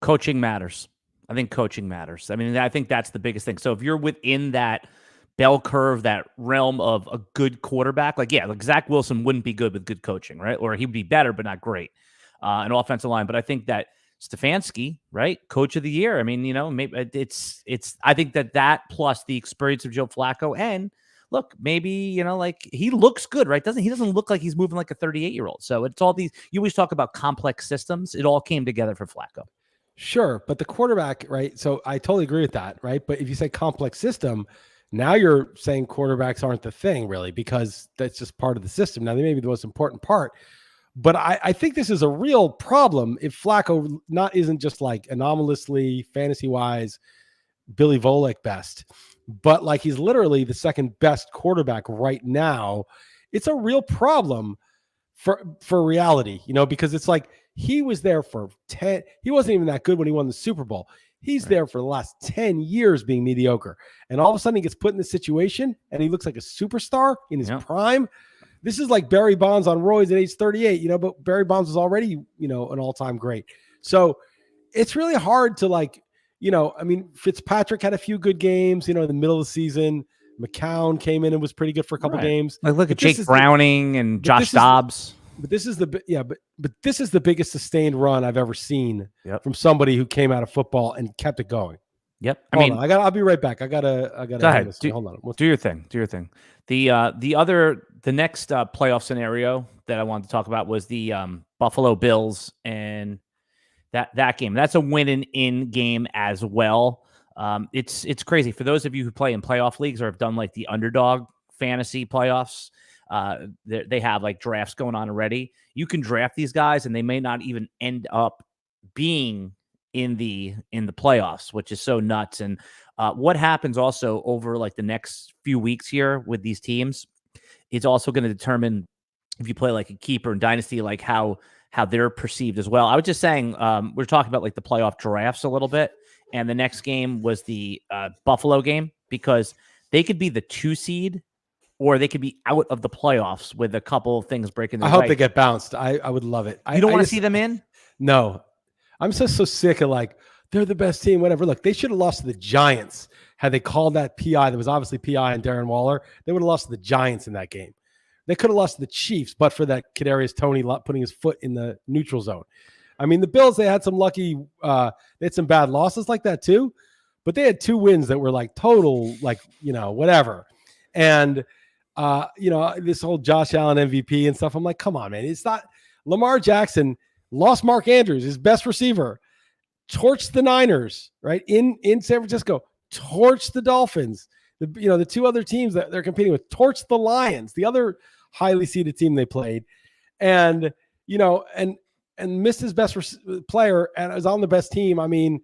Coaching matters. I think coaching matters. I think that's the biggest thing. So if you're within that bell curve, that realm of a good quarterback. Like Zach Wilson wouldn't be good with good coaching, right? Or he'd be better, but not great. An offensive line. But I think that Stefanski, right? Coach of the year. I mean, maybe it's, I think that plus the experience of Joe Flacco, and look, maybe, like he looks good, right? He doesn't look like he's moving like a 38-year-old. So it's all these, you always talk about complex systems. It all came together for Flacco. Sure. But the quarterback, right? So I totally agree with that, right? But if you say complex system, now you're saying quarterbacks aren't the thing really, because that's just part of the system. Now they may be the most important part. But I think this is a real problem if Flacco isn't just like anomalously, fantasy-wise, Billy Volek best, but like he's literally the second best quarterback right now. It's a real problem for reality, because it's like he was there for 10. He wasn't even that good when he won the Super Bowl. He's there for the last 10 years being mediocre. And all of a sudden he gets put in this situation and he looks like a superstar in his prime. This is like Barry Bonds on roids at age 38, but Barry Bonds was already, an all-time great. So it's really hard to Fitzpatrick had a few good games, in the middle of the season. McCown came in and was pretty good for a couple games. Like look at Jake Browning and Josh Dobbs. But this is this is the biggest sustained run I've ever seen from somebody who came out of football and kept it going. Yep. I'll be right back. I gotta go ahead. Hold on. Do your thing. The next playoff scenario that I wanted to talk about was the Buffalo Bills and that game. That's a win-in game as well. It's crazy for those of you who play in playoff leagues or have done like the underdog fantasy playoffs. They have like drafts going on already. You can draft these guys and they may not even end up being in the playoffs, which is so nuts. And what happens also over like the next few weeks here with these teams is also going to determine if you play like a keeper in dynasty, like how they're perceived as well. I was just saying, we're talking about like the playoff drafts a little bit. And the next game was the Buffalo game, because they could be the 2 seed or they could be out of the playoffs with a couple of things breaking their I hope they get bounced. I would love it. You don't want to see them in? No. I'm so sick of like, they're the best team, whatever. Look, they should have lost to the Giants had they called that PI. There was obviously PI and Darren Waller. They would have lost to the Giants in that game. They could have lost to the Chiefs, but for that Kadarius Toney putting his foot in the neutral zone. I mean, the Bills, they had some lucky, they had some bad losses like that too, but they had 2 wins that were like total, like, whatever. And, this whole Josh Allen MVP and stuff. I'm like, come on, man. It's not Lamar Jackson lost Mark Andrews, his best receiver, torched the Niners, right? In San Francisco, torched the Dolphins. The 2 other teams that they're competing with, torched the Lions, the other highly seeded team they played. And, and missed his best player and was on the best team. I mean,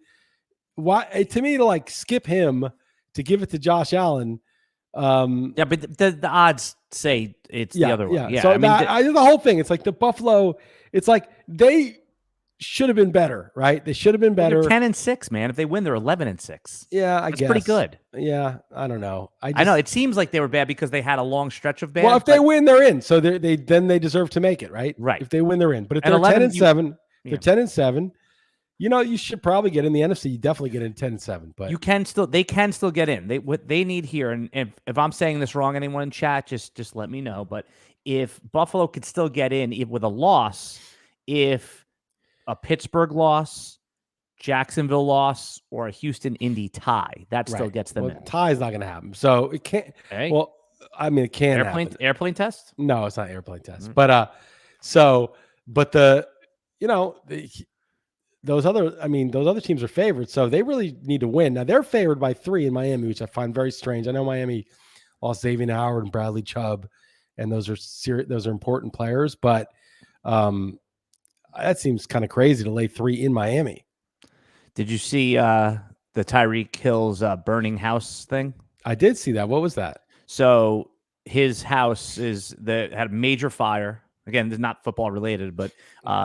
why to me to like skip him to give it to Josh Allen? But the odds say it's the other one. Yeah. So the whole thing, it's like the Buffalo. It's like they should have been better, right? They should have been better. They're 10-6, man. If they win, they're 11-6. Yeah, I guess pretty good. Yeah, I don't know. I know it seems like they were bad because they had a long stretch of bad. Well, if they win, they're in. So they deserve to make it, right? Right. If they win, they're in. But if they're 10-7, they're 10-7. You should probably get in the NFC. You definitely get in 10-7. But they can still get in. What they need here, and if I'm saying this wrong, anyone in chat, just let me know. But if Buffalo could still get in with a loss, if a Pittsburgh loss, Jacksonville loss, or a Houston-Indy tie, that still gets them in. Tie is not going to happen. So it can't. Okay. Well, I mean, it can happen. Airplane test? No, it's not airplane test. Mm-hmm. But those other teams are favored, so they really need to win. Now they're favored by 3 in Miami, which I find very strange. I know Miami lost Xavier Howard and Bradley Chubb, and those are important players, but that seems kind of crazy to lay 3 in Miami. Did you see the Tyreek Hill's burning house thing? I did see that. What was that? So his house had a major fire. Again, it's not football related, but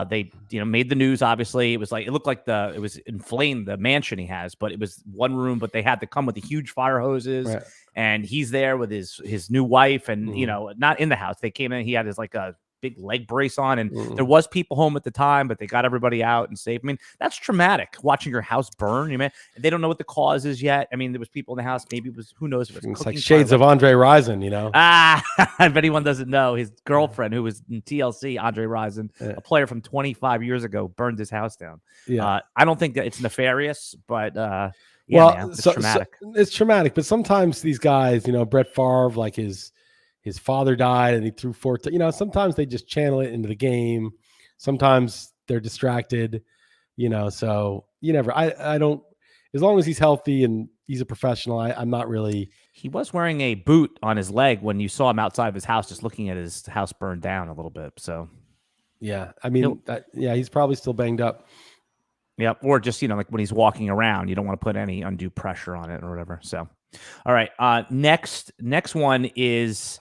they made the news. Obviously, it looked like it was inflamed, the mansion he has, but it was one room. But they had to come with the huge fire hoses, and he's there with his new wife, and not in the house. They came in. He had his like a big leg brace on, and there was people home at the time, but they got everybody out and safe. I mean, that's traumatic, watching your house burn. You mean, they don't know what the cause is yet. I mean, there was people in the house. Maybe it was, who knows if it was it's cooking, like shades of Andre Rison, if anyone doesn't know, his girlfriend, who was in TLC, Andre Rison, a player from 25 years ago, burned his house down. I don't think that it's nefarious, but it's traumatic. It's traumatic, but sometimes these guys, Brett Favre, like his father died and he threw 14. Sometimes they just channel it into the game. Sometimes they're distracted. So you never. I don't. As long as he's healthy and he's a professional, I'm not really. He was wearing a boot on his leg when you saw him outside of his house, just looking at his house burned down a little bit. So, yeah, I mean, he's probably still banged up. Yep. Or just, like when he's walking around, you don't want to put any undue pressure on it or whatever. So, all right. Next one is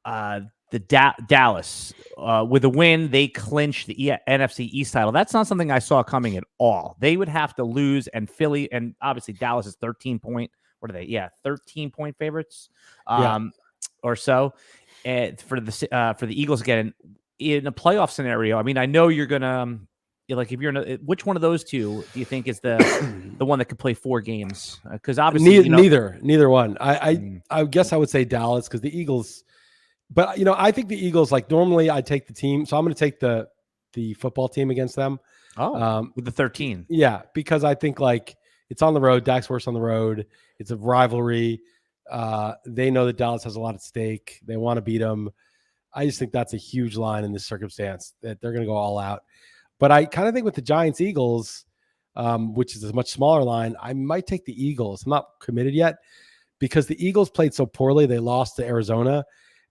the Dallas. With a win, they clinched the NFC East title. That's not something I saw coming at all. They would have to lose, and Philly, and obviously Dallas is 13-point. What are they? 13-point favorites or so. For the Eagles again, in a playoff scenario, I mean, I know you're going to, like, if you're which one of those two do you think is the one that could play 4 games? Because obviously neither one. I guess I would say Dallas, because the Eagles, but I think the Eagles, like, normally I take the team, so I'm going to take the football team against them. With the 13, because I think, like, it's on the road. Dak's worse on the road. It's a rivalry. They know that Dallas has a lot at stake. They want to beat them. I just think that's a huge line in this circumstance, that they're going to go all out. But I kind of think with the Giants-Eagles, which is a much smaller line, I might take the Eagles. I'm not committed yet, because the Eagles played so poorly. They lost to Arizona,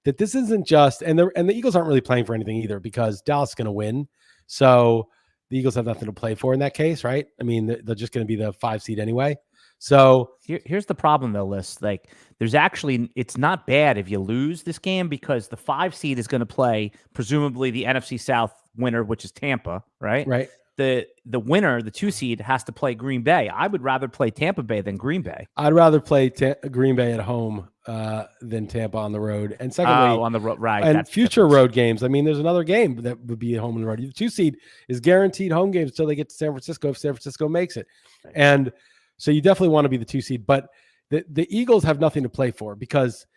that this isn't just, and the Eagles aren't really playing for anything either, because Dallas is going to win. So the Eagles have nothing to play for in that case, right? I mean, they're just going to be the 5 seed anyway. So here's the problem, though, Liss. Like, it's not bad if you lose this game, because the 5 seed is going to play presumably the NFC South winner, which is Tampa, right? Right. The winner, the 2 seed, has to play Green Bay. I would rather play Tampa Bay than Green Bay. I'd rather play Green Bay at home than Tampa on the road. And secondly, on the road, right? And future road games. I mean, there's another game that would be at home on the road. The 2 seed is guaranteed home games until they get to San Francisco, if San Francisco makes it. Right. And so you definitely want to be the 2 seed, but the Eagles have nothing to play for, because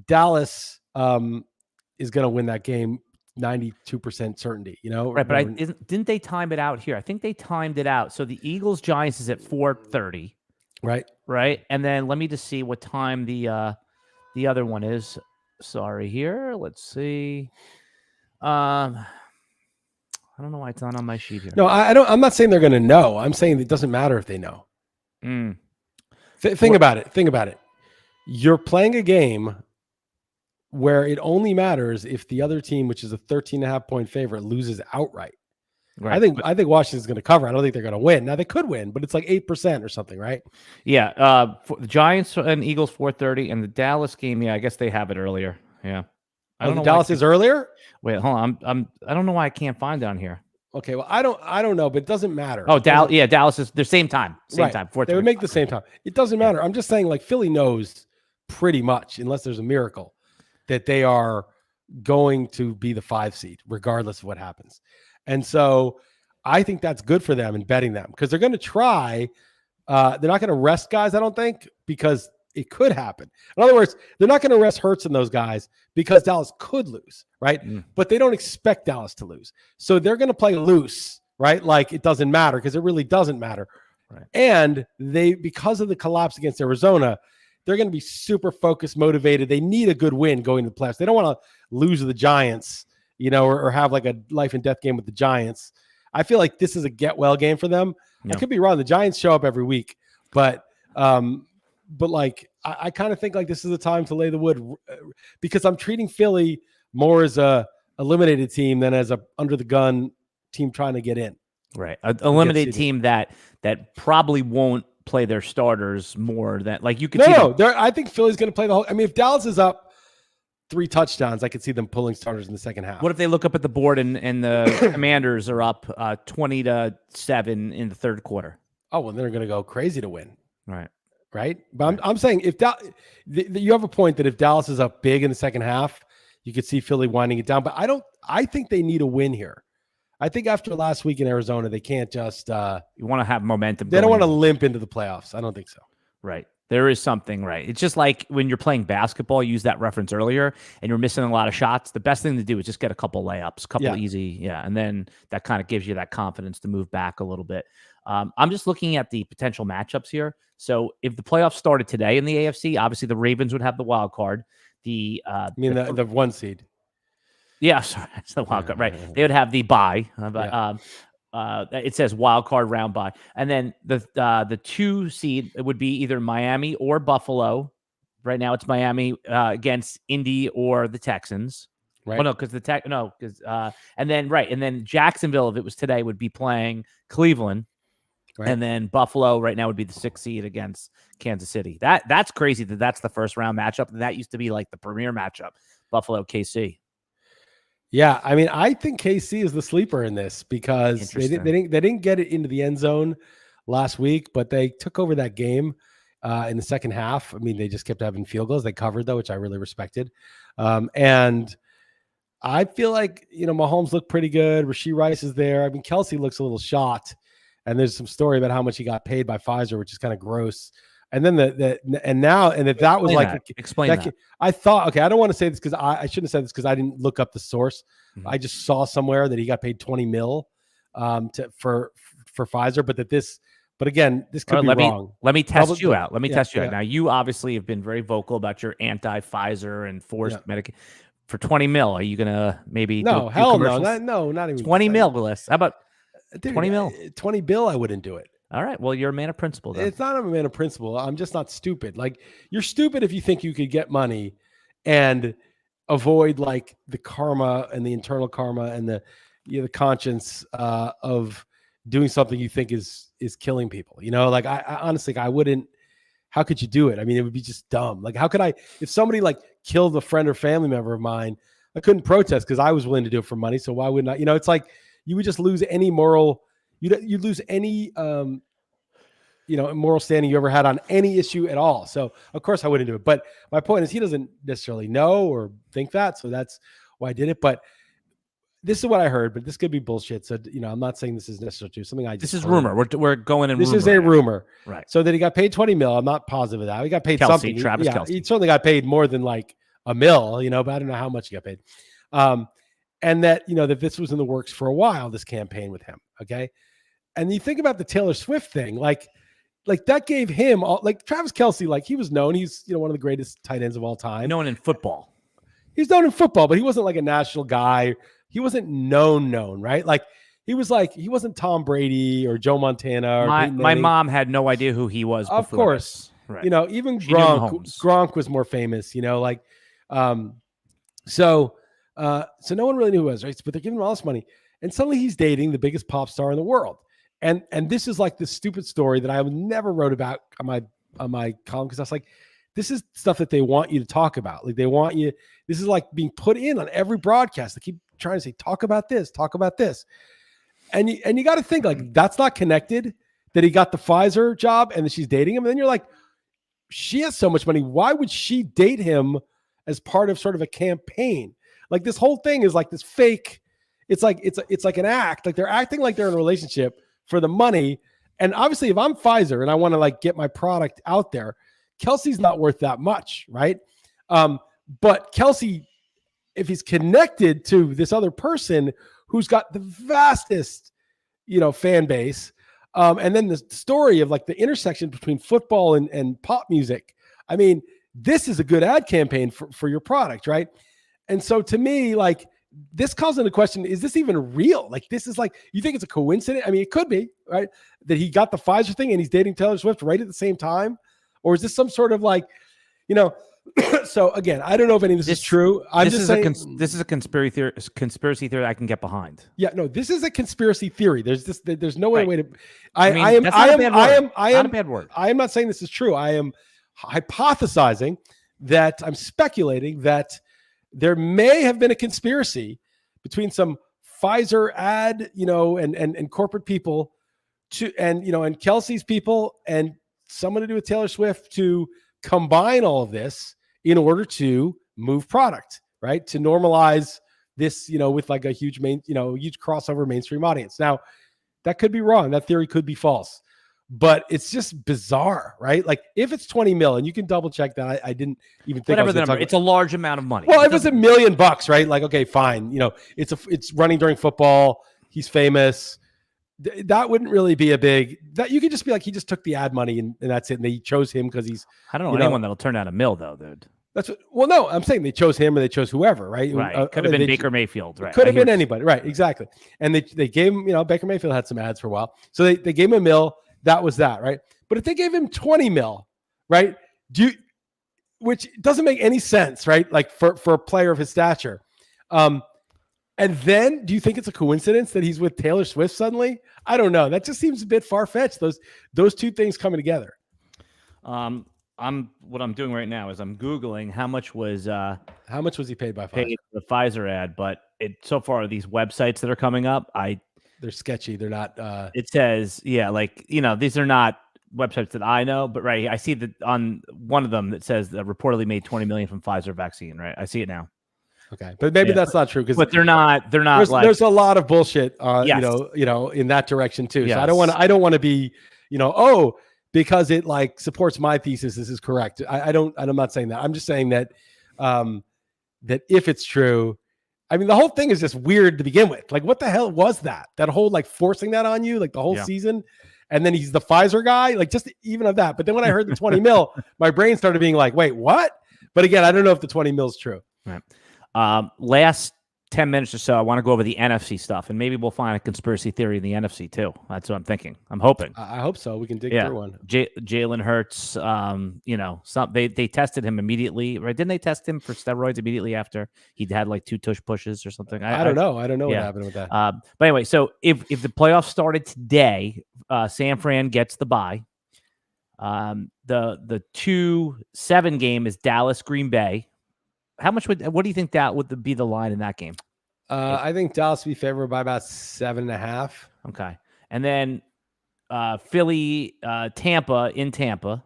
Dallas is going to win that game 92% certainty, Right, but didn't they time it out here? I think they timed it out. So the Eagles Giants is at 4:30. Right. And then let me just see what time the other one is. Sorry, here. Let's see. I don't know why it's not on my sheet here. No, I'm not saying they're going to know. I'm saying it doesn't matter if they know. Think about it. You're playing a game where it only matters if the other team, which is a 13.5-point favorite, loses outright. Right. I think Washington's going to cover. I don't think they're going to win. Now, they could win, but it's like 8% or something, right? Yeah. For the Giants and Eagles 4:30, and the Dallas game. Yeah, I guess they have it earlier. Yeah. I don't know. Dallas is earlier. Wait, hold on. I don't know why I can't find down here. Okay, well, I don't know, but it doesn't matter. Oh, Dallas is the same time. Right. Time. They would make the same time. It doesn't matter. I'm just saying, like, Philly knows pretty much, unless there's a miracle, that they are going to be the 5 seed, regardless of what happens. And so I think that's good for them in betting them, because they're going to try. They're not going to rest guys, I don't think, because it could happen. In other words, they're not going to rest Hurts and those guys because Dallas could lose, right? But they don't expect Dallas to lose. So they're going to play loose, right? Like, it doesn't matter, because it really doesn't matter. Right. And because of the collapse against Arizona, they're going to be super focused, motivated. They need a good win going to the playoffs. They don't want to lose to the Giants, or have like a life and death game with the Giants. I feel like this is a get well game for them. I could be wrong. The Giants show up every week, but like, I kind of think like this is the time to lay the wood, because I'm treating Philly more as a eliminated team than as a under the gun team trying to get in. Right. A eliminated team that probably won't play their starters more than, like, you could see. I think Philly's going to play the whole. I mean, if Dallas is up 3 touchdowns, I could see them pulling starters in the second half. What if they look up at the board and the Commanders are up 20-7 in the third quarter? Oh, well, they're going to go crazy to win. Right. But I'm saying if you have a point that if Dallas is up big in the second half, you could see Philly winding it down. But I think they need a win here. I think after last week in Arizona, they can't just you want to have momentum. They don't want to limp into the playoffs. I don't think so. Right. There is something, right? It's just like when you're playing basketball, you used that reference earlier, and you're missing a lot of shots. The best thing to do is just get a couple layups, easy. And then that kind of gives you that confidence to move back a little bit. I'm just looking at the potential matchups here. So if the playoffs started today in the AFC, obviously the Ravens would have the wild card. The 1 seed. Yeah, sorry, it's the wild card, right? They would have the bye. It says wild card round bye, and then the 2 seed would be either Miami or Buffalo. Right now, it's Miami against Indy or the Texans. Right? Oh no, because and then Jacksonville, if it was today, would be playing Cleveland, right? And then Buffalo right now would be the 6th seed against Kansas City. That's crazy that's the first round matchup. That used to be like the premier matchup, Buffalo KC. Yeah, I mean, I think KC is the sleeper in this because they didn't get it into the end zone last week, but they took over that game in the second half. I mean, they just kept having field goals. They covered though, which I really respected. And I feel like Mahomes looked pretty good. Rashee Rice is there. I mean, Kelce looks a little shot, and there's some story about how much he got paid by Pfizer, which is kind of gross. And then that was like explain that. I thought, okay, I don't want to say this because I shouldn't have said this because I didn't look up the source. Mm-hmm. I just saw somewhere that he got paid $20 million for Pfizer, but again, this could be wrong. Let me test you out. Now, you obviously have been very vocal about your anti-Pfizer and forced medication. For $20 million, are you gonna maybe? No, hell no, not even $20 million, Liss. How about $20 million? $20 billion, I wouldn't do it. All right. Well, you're a man of principle, then. It's not a man of principle. I'm just not stupid. Like, you're stupid if you think you could get money and avoid like the karma and the internal karma and the conscience of doing something you think is killing people. Like I honestly, I wouldn't. How could you do it? I mean, it would be just dumb. Like, how could I? If somebody like killed a friend or family member of mine, I couldn't protest because I was willing to do it for money. So why wouldn't I? It's like you would just lose any moral. You'd lose any, moral standing you ever had on any issue at all. So of course I wouldn't do it. But my point is he doesn't necessarily know or think that. So that's why I did it. But this is what I heard, but this could be bullshit. So, I'm not saying this is necessarily true. Something I just This is rumor. We're going in This rumor is a rumor. Right. So that he got paid $20 million. I'm not positive of that. He got paid something. Travis Kelce. He certainly got paid more than like $1 million, but I don't know how much he got paid. And that, that this was in the works for a while, this campaign with him. Okay. And you think about the Taylor Swift thing, like that gave him like Travis Kelce, like he was known. He's, one of the greatest tight ends of all time. Known in football. He's known in football, but he wasn't like a national guy. He wasn't known, right? Like he wasn't Tom Brady or Joe Montana. Or my mom had no idea who he was. Of course. Right. Even Gronk was more famous, so no one really knew who he was, right? But they're giving him all this money. And suddenly he's dating the biggest pop star in the world. And this is like this stupid story that I never wrote about on my column because I was like, this is stuff that they want you to talk about. Like they want you. This is like being put in on every broadcast. They keep trying to say, talk about this. And you got to think like that's not connected. That he got the Pfizer job and that she's dating him. And then you're like, she has so much money. Why would she date him as part of sort of a campaign? Like this whole thing is like this fake. It's like an act. Like they're acting like they're in a relationship for the money. And obviously if I'm Pfizer and I want to like get my product out there, Kelce's not worth that much. Right. But Kelce, if he's connected to this other person who's got the vastest, fan base, and then the story of like the intersection between football and pop music. I mean, this is a good ad campaign for your product. Right. And so to me, like, this calls into question, is this even real? Like, this is like, you think it's a coincidence? I mean, it could be, right? That he got the Pfizer thing and he's dating Taylor Swift right at the same time. Or is this some sort of like, so again, I don't know if any of this is true. This is a conspiracy theory I can get behind. Yeah, no, this is a conspiracy theory. There's no way to, not a bad word. I am not saying this is true. I am hypothesizing that I'm speculating that there may have been a conspiracy between some Pfizer ad, and corporate people and Kelce's people and someone to do with Taylor Swift to combine all of this in order to move product, right? To normalize this, with like a huge huge crossover mainstream audience. Now, that could be wrong. That theory could be false, but it's just bizarre, right? Like if it's 20 mil, and you can double check that. I didn't even think whatever the number. It's a large amount of money. Well, it was $1 million, right? Like, okay, fine. It's running during football. He's famous. That wouldn't really be a big. That you could just be like, he just took the ad money and that's it. And they chose him because he's. I don't know anyone that'll turn out $1 million though, dude. That's what. Well, no, I'm saying they chose him or they chose whoever, right? Right. Could have been Baker Mayfield, right? Could have been anybody, right? Exactly. And they gave him, Baker Mayfield had some ads for a while, so they gave him $1 million. That was that, right? But if they gave him 20 mil, right? Which doesn't make any sense, right? Like for a player of his stature. And then do you think it's a coincidence that he's with Taylor Swift suddenly? I don't know. That just seems a bit far-fetched. Those two things coming together. What I'm doing right now is I'm Googling how much was he paid by Pfizer? Paid the Pfizer ad, but so far these websites that are coming up, they're sketchy. They're not. It says, these are not websites that I know, but right, I see that on one of them that says that reportedly made $20 million from Pfizer vaccine. Right, I see it now. Okay, but maybe that's not true but they're not. There's a lot of bullshit. Yes. In that direction too. Yes. So I don't want to be, because it like supports my thesis. This is correct. I'm not saying that. I'm just saying that, that if it's true. I mean, the whole thing is just weird to begin with. Like, what the hell was that? That whole like forcing that on you, like the whole season, and then he's the Pfizer guy, like just even of that. But then when I heard the 20 mil, my brain started being like, wait, what? But again, I don't know if the 20 mil is true. Right. Last 10 minutes or so, I want to go over the NFC stuff, and maybe we'll find a conspiracy theory in the NFC too. That's what I'm thinking. I'm hoping. I hope so. We can dig through one. Jalen Hurts, they tested him immediately, right? Didn't they test him for steroids immediately after he'd had like 2 tush pushes or something? I don't know. I don't know what happened with that. But anyway, so if the playoffs started today, San Fran gets the bye. The 2-7 game is Dallas Green Bay. What do you think that would be the line in that game? I think Dallas would be favored by about 7.5. Okay. And then Philly, Tampa in Tampa.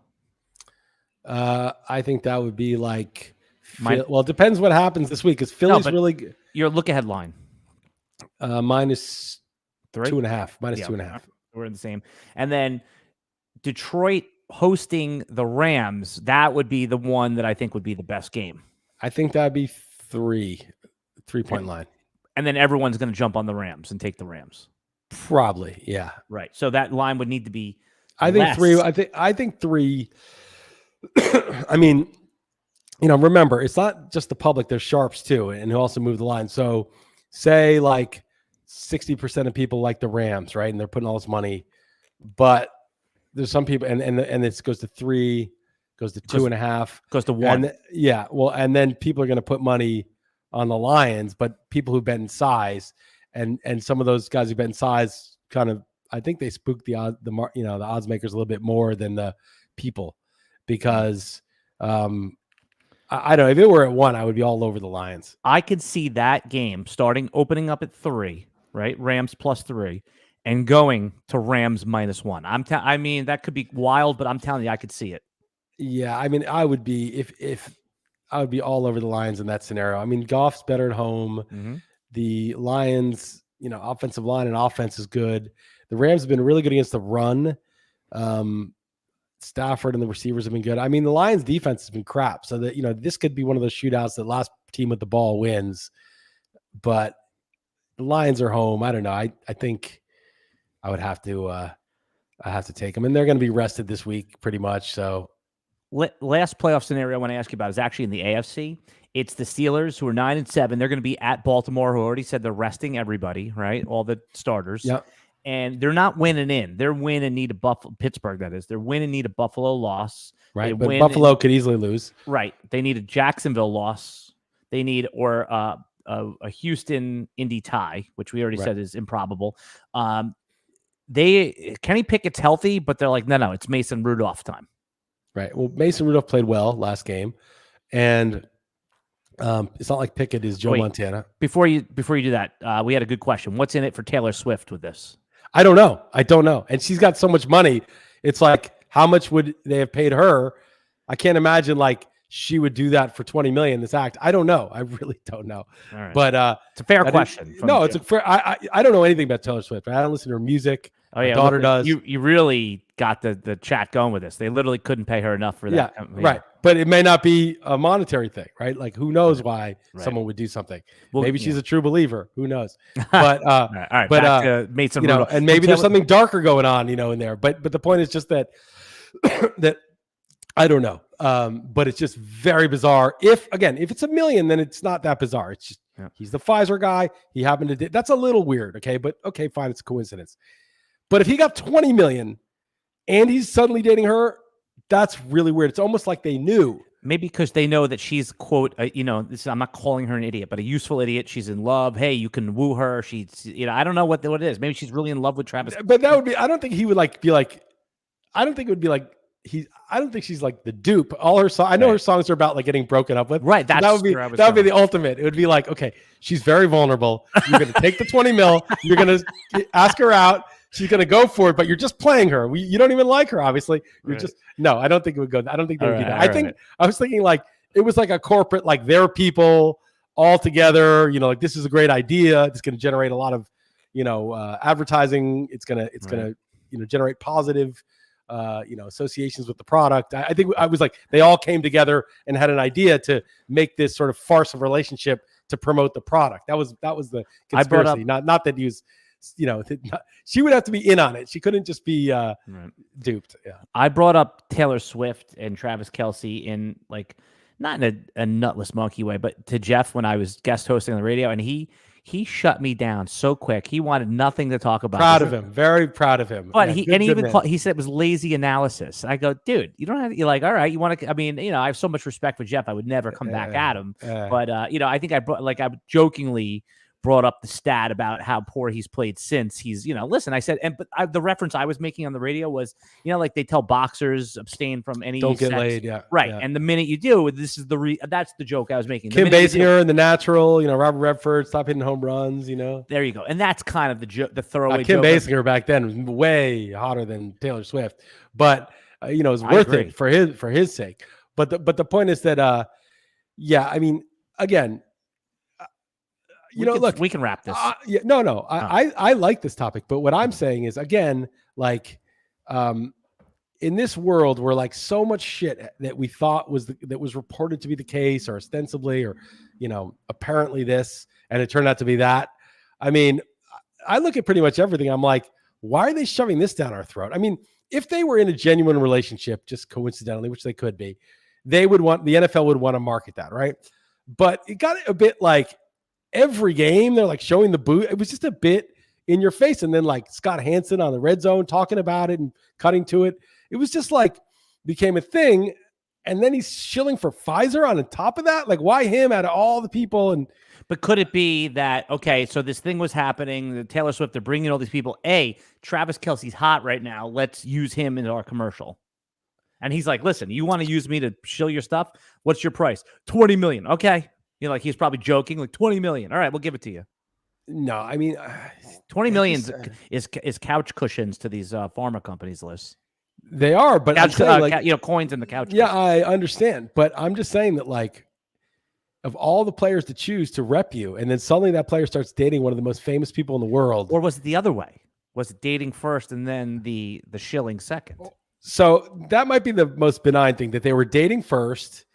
I think that would be like, well, it depends what happens this week because Philly's really good. Your look ahead line. Minus 2.5. Minus 2.5. We're in the same. And then Detroit hosting the Rams. That would be the one that I think would be the best game. I think that'd be 3-point line. And then everyone's going to jump on the Rams and take the Rams. Probably, yeah. Right. So that line would need to be I think 3. I think 3. I mean, remember, it's not just the public, there's sharps too, and who also move the line. So say like 60% of people like the Rams, right? And they're putting all this money, but there's some people and it goes to 3. Goes to 2.5, goes to 1. And then people are going to put money on the Lions, but people who bet in size and some of those guys who bet in size kind of, I think they spook the odds makers a little bit more than the people because I don't know, if it were at 1, I would be all over the Lions. I could see that game opening up at 3, right? Rams plus 3 and going to Rams -1. I mean, that could be wild, but I'm telling you, I could see it. Yeah, I mean, I would be if I would be all over the Lions in that scenario. I mean, Goff's better at home. Mm-hmm. The Lions, offensive line and offense is good. The Rams have been really good against the run. Stafford and the receivers have been good. I mean, the Lions defense has been crap. So that this could be one of those shootouts that last team with the ball wins. But the Lions are home. I don't know. I think I would have to take them, and they're going to be rested this week pretty much. So. Last playoff scenario I want to ask you about is actually in the AFC. It's the Steelers who are 9-7. They're going to be at Baltimore, who already said they're resting everybody, right? All the starters. Yep. And they're not winning in. They're winning need a Pittsburgh, that is. They're winning need a Buffalo loss. Right, but Buffalo could easily lose. Right. They need a Jacksonville loss. They need a Houston Indy tie, which we already said is improbable. Kenny Pickett's healthy, but they're like, no, it's Mason Rudolph time. Right. Well, Mason Rudolph played well last game, and it's not like Pickett is Joe Montana. Before you do that, we had a good question. What's in it for Taylor Swift with this? I don't know. And she's got so much money. It's like, how much would they have paid her? I can't imagine like she would do that for 20 million. This act, I don't know. I really don't know. All right. But it's a fair question. It's a fair. I don't know anything about Taylor Swift. I don't listen to her music. Oh yeah, my daughter does. You really got the chat going with this. They literally couldn't pay her enough for that. Yeah, right. But it may not be a monetary thing, right? Like who knows why someone would do something? Well, maybe she's a true believer. Who knows? But all right. But Mason, you know, and maybe there's something darker going on, you know, in there. But the point is just that that I don't know. But it's just very bizarre. If it's $1 million, then it's not that bizarre. It's just he's the Pfizer guy. He happened to that's a little weird. Okay, but okay, fine, it's a coincidence. But if he got 20 million and he's suddenly dating her, that's really weird. It's almost like they knew. Maybe because they know that she's, quote, I'm not calling her an idiot, but a useful idiot. She's in love. Hey, you can woo her. She's, I don't know what it is. Maybe she's really in love with Travis. But that would be, I don't think he would be like, I don't think it would be like, I don't think she's like the dupe. All her songs, I know her songs are about like getting broken up with. Right. That would be the ultimate. It would be like, okay, she's very vulnerable. You're going to take the 20 mil. You're going to ask her out. She's going to go for it, but you're just playing her. You don't even like her, obviously. You're just, no, I don't think it would go. I don't think they would do that. I was thinking like, it was like a corporate, like their people all together, like this is a great idea. It's going to generate a lot of, advertising. It's going to, generate positive, associations with the product. I think I was like, they all came together and had an idea to make this sort of farce of relationship to promote the product. That was the conspiracy. Not that he was, she would have to be in on it. She couldn't just be duped. Yeah. I brought up Taylor Swift and Travis Kelce in like, not in a nutless monkey way, but to Jeff when I was guest hosting on the radio, and he shut me down so quick. He wanted nothing to talk about. Proud of him. Very proud of him. But he said it was lazy analysis. I go, dude, you don't have to, you're like, all right, you want to, I mean, I have so much respect for Jeff. I would never come back at him. But, I think I jokingly brought up the stat about how poor he's played since he's, listen, I said, the reference I was making on the radio was, like they tell boxers abstain from any don't get sex. laid. Yeah. Right. Yeah. And the minute you do, that's the joke I was making. Kim Basinger in The Natural, Robert Redford, stop hitting home runs, There you go. And that's kind of the throwaway Kim joke. Basinger back then was way hotter than Taylor Swift, but, it was worth it for his sake. But the point is that, I mean, again, look, we can wrap this. I like this topic, but what I'm saying is, again, like, in this world where like so much shit that we thought that was reported to be the case, or ostensibly, or apparently this, and it turned out to be that. I mean, I look at pretty much everything. I'm like, why are they shoving this down our throat? I mean, if they were in a genuine relationship, just coincidentally, which they could be, the NFL would want to market that, right? But it got a bit like, every game they're like showing the boot. It was just a bit in your face. And then like Scott Hansen on the Red Zone talking about it and cutting to it. It was just like became a thing. And then he's shilling for Pfizer on the top of that. Like, why him out of all the people? But could it be that, okay, so this thing was happening, the Taylor Swift, they're bringing all these people. Travis Kelce's hot right now. Let's use him in our commercial. And he's like, listen, you want to use me to shill your stuff? What's your price? $20 million. Okay. Like he's probably joking, like 20 million. All right, we'll give it to you. No, I mean, 20 million is couch cushions to these pharma companies, Liss. They are, but couch, coins in the couch. Yeah, cushions. I understand, but I'm just saying that, like, of all the players to choose to rep you, and then suddenly that player starts dating one of the most famous people in the world, or was it the other way? Was it dating first and then the shilling second? So that might be the most benign thing, that they were dating first.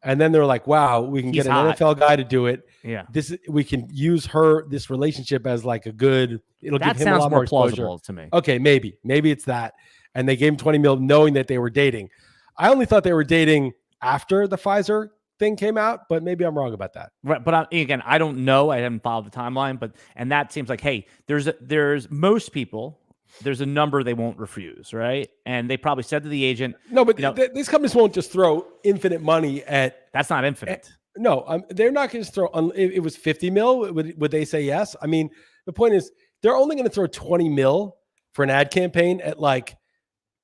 And then they're like, wow, we can get an NFL guy to do it. Yeah. We can use this relationship as like it'll give him a lot more exposure. Plausible to me. Okay, maybe it's that. And they gave him 20 mil knowing that they were dating. I only thought they were dating after the Pfizer thing came out, but maybe I'm wrong about that. Right. But again, I don't know. I haven't followed the timeline, and that seems like, hey, there's most people, there's a number they won't refuse, right? And they probably said to the agent, no, but these companies won't just throw infinite money at. That's not infinite. They're not going to throw. If it was 50 mil, would they say yes? I mean, the point is, they're only going to throw 20 mil for an ad campaign at like,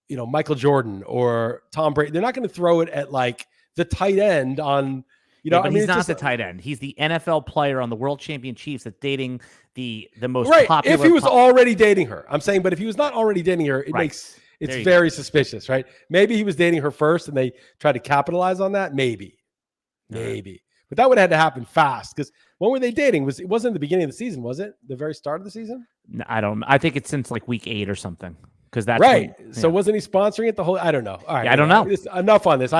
Michael Jordan or Tom Brady. They're not going to throw it at like the tight end on. But he's not the tight end. He's the NFL player on the World Champion Chiefs that's dating the most right. popular. If he was already dating her, I'm saying, but if he was not already dating her, it It's very suspicious, right? Maybe he was dating her first and they tried to capitalize on that. Maybe. But that would have had to happen fast because when were they dating? It wasn't the beginning of the season, was it? The very start of the season? No, I think it's since like week 8 or something. Because that's right. So wasn't he sponsoring it the whole? I don't know. All right. I don't know. Enough on this.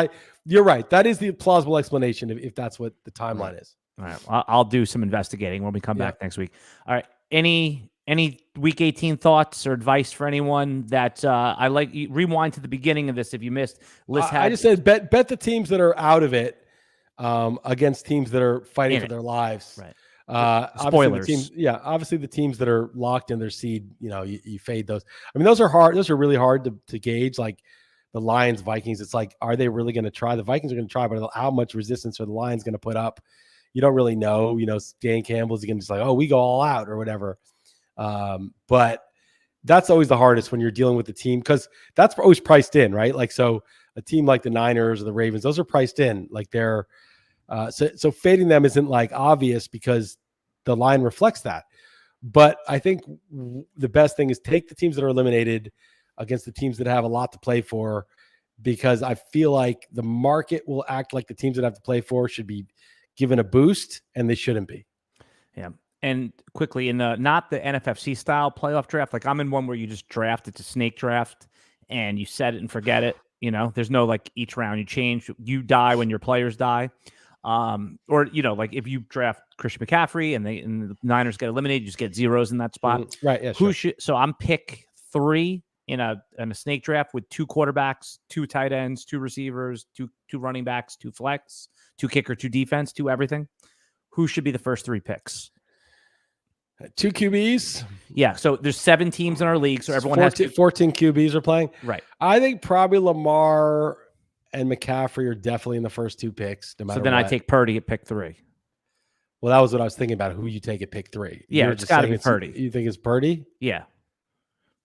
You're right. That is the plausible explanation if that's what the timeline is. All right. I'll do some investigating when we come back next week. All right. Any week 18 thoughts or advice for anyone that I like? Rewind to the beginning of this if you missed. I just said bet the teams that are out of it against teams that are fighting for their lives. Right. Spoilers. Obviously the teams that are locked in their seed, you fade those. I mean, those are hard. Those are really hard to gauge. Like the Lions, Vikings. It's like, are they really going to try? The Vikings are going to try, but how much resistance are the Lions going to put up? You don't really know. Dan Campbell's going to just like, oh, we go all out or whatever. But that's always the hardest when you're dealing with the team because that's always priced in, right? Like, so a team like the Niners or the Ravens, those are priced in. Like they're so fading them isn't like obvious because the line reflects that. But I think the best thing is take the teams that are eliminated against the teams that have a lot to play for, because I feel like the market will act like the teams that have to play for should be given a boost, and they shouldn't be. Yeah. And quickly, in not the NFFC style playoff draft, like I'm in one where you just draft, it's a snake draft, and you set it and forget it. There's no like each round you change, you die when your players die. Or like if you draft Christian McCaffrey and the Niners get eliminated, you just get zeros in that spot. Right. Yeah. So I'm pick 3 in a snake draft with 2 quarterbacks, 2 tight ends, 2 receivers, 2 running backs, 2 flex, 2 kicker, 2 defense, 2 everything. Who should be the first 3 picks? 2 QBs. Yeah. So there's 7 teams in our league. So everyone 14 QBs are playing. Right. I think probably Lamar and McCaffrey are definitely in the first 2 picks. No matter so then what. I take Purdy at pick 3. Well, that was what I was thinking about. Who you take at pick 3? Yeah, it's got to be Purdy. You think it's Purdy? Yeah.